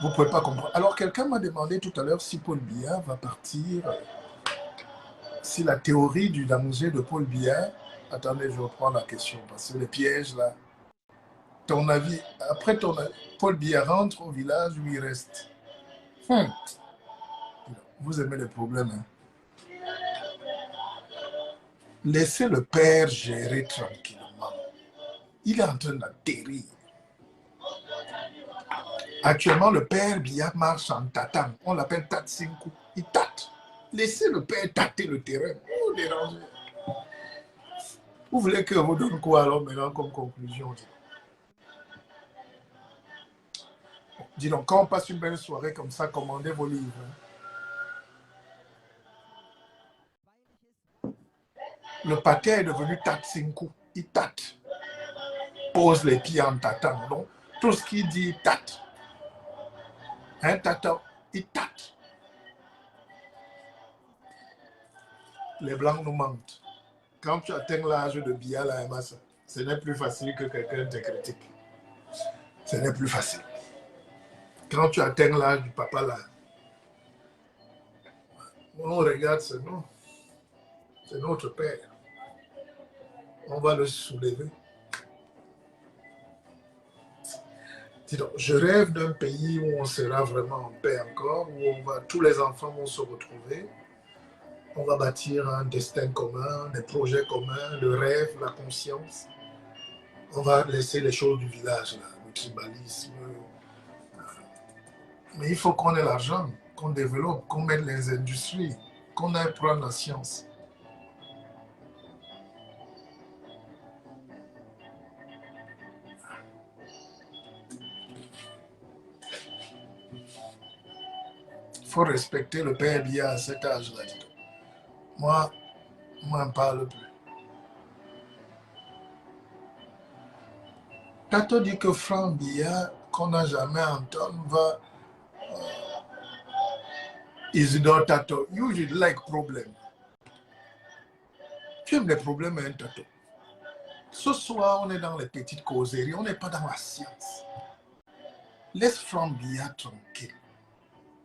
Vous ne pouvez pas comprendre. Alors, quelqu'un m'a demandé tout à l'heure si Paul Biya va partir, si la théorie du danger de Paul Biya... Attendez, je reprends la question, parce que les pièges, là... Ton avis, après ton avis, Paul Biya rentre au village où il reste. Vous aimez les problèmes, hein? Laissez le père gérer tranquillement. Il est en train d'atterrir. Actuellement, le père Biya marche en tâtant. On l'appelle Tatsinkou. Il tâte. Laissez le père tâter le terrain. Vous dérangez. Vous voulez que vous donne quoi alors maintenant comme conclusion? Dis donc, quand on passe une belle soirée comme ça, commandez vos livres. Le pâté est devenu Tatsinkou. Il tâte. Pose les pieds en tâtant. Donc, tout ce qu'il dit, il tâte. Un tâton, il tâte. Les blancs nous mentent. Quand tu atteins l'âge de Biya Massa, ce n'est plus facile que quelqu'un te critique. Ce n'est plus facile. Quand tu atteins l'âge du papa là, on regarde, c'est nous. C'est notre père. On va le soulever. Dis donc, je rêve d'un pays où on sera vraiment en paix encore, où tous les enfants vont se retrouver. On va bâtir un destin commun, des projets communs, le rêve, la conscience. On va laisser les choses du village, là, le tribalisme. Mais il faut qu'on ait l'argent, qu'on développe, qu'on mette les industries, qu'on aille prendre la science. faut respecter le père Biya à cet âge-là. Moi, on m'en parle plus. Tato dit que Franck Biya, qu'on n'a jamais entendu, va Isidore Tato. Usually like problem. Tu aimes les problèmes, hein, Tato? Ce soir, on est dans les petites causeries, on n'est pas dans la science. Laisse Franck Biya tranquille.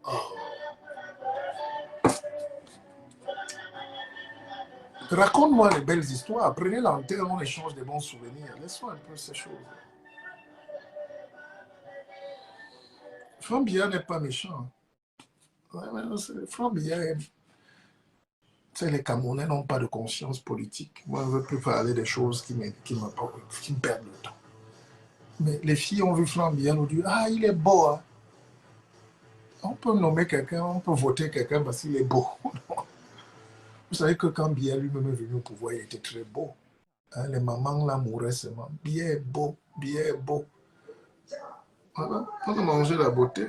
Oh. Raconte-moi les belles histoires. Prenez l'antenne, on échange des bons souvenirs. Laisse-moi un peu ces choses. Franck Biya n'est pas méchant. Franck Biya, les Camerounais n'ont pas de conscience politique. Moi, je ne veux plus parler des choses qui me perdent le temps. Mais les filles ont vu Franck Biya nous dire, ah, il est beau. Hein? On peut nommer quelqu'un, on peut voter quelqu'un parce qu'il est beau. Vous savez que quand Biya lui-même est venu au pouvoir, il était très beau. Hein, les mamans l'amouraient seulement. Biya est beau, Biya est beau. Voilà, on a mangé la beauté.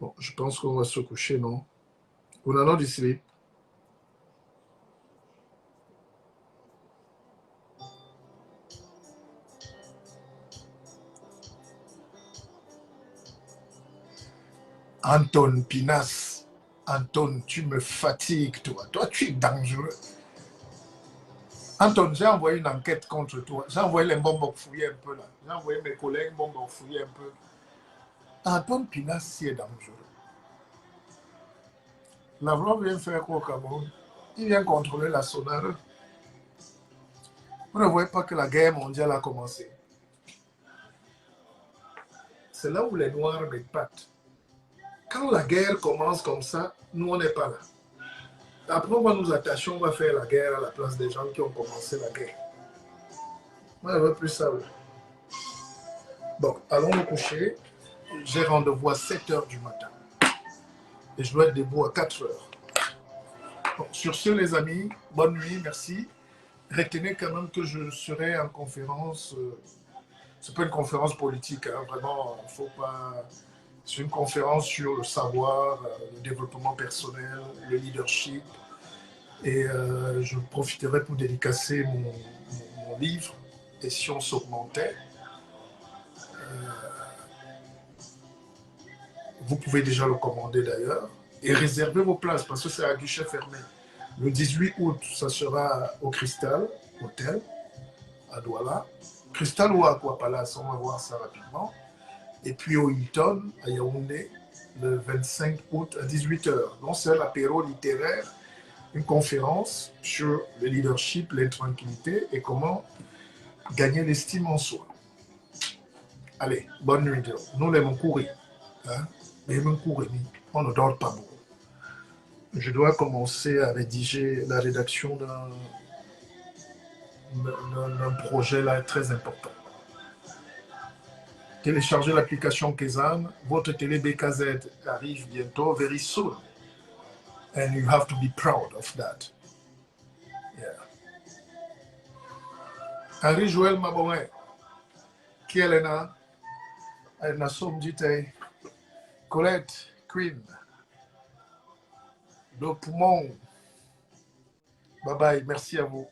Bon, je pense qu'on va se coucher, non? On a du sleep. Anton Pinas, Anton, tu me fatigues, toi. Toi, tu es dangereux. Anton, j'ai envoyé une enquête contre toi. J'ai envoyé les bonbons fouiller un peu là. J'ai envoyé mes collègues bonbons fouiller un peu. Anton Pinas, si est dangereux. Lavrov vient faire quoi au Cameroun? Il vient contrôler la sonare. Vous ne voyez pas que la guerre mondiale a commencé. C'est là où les Noirs m'épatent. Quand la guerre commence comme ça, nous, on n'est pas là. Après, on va nous attacher, on va faire la guerre à la place des gens qui ont commencé la guerre. Moi, je ne veux plus ça. Bon, allons nous coucher. J'ai rendez-vous à 7 h du matin. Et je dois être debout à 4 h. Bon, sur ce, les amis, bonne nuit, merci. Retenez quand même que je serai en conférence. C'est pas une conférence politique, hein, vraiment, il ne faut pas... C'est une conférence sur le savoir, le développement personnel, le leadership. Et je profiterai pour dédicacer mon livre, Et si on s'augmentait. Vous pouvez déjà le commander d'ailleurs. Et réservez vos places parce que c'est à guichet fermé. Le 18 août, ça sera au Cristal Hotel, à Douala. Cristal ou Aqua Palace, on va voir ça rapidement. Et puis au Hilton, à Yaoundé, le 25 août à 18 h. Donc c'est l'apéro littéraire, une conférence sur le leadership, l'intranquillité et comment gagner l'estime en soi. Allez, bonne nuit. Nous les courir. Hein? On ne dort pas beaucoup. Je dois commencer à rédiger la rédaction d'un projet là très important. Téléchargez l'application Kezan. Votre télé BKZ arrive bientôt, very soon. And you have to be proud of that. Yeah. Henri Joël Mabouin, qui est là? Elle a sommité. Colette, Queen. Le poumon. Bye bye, merci à vous.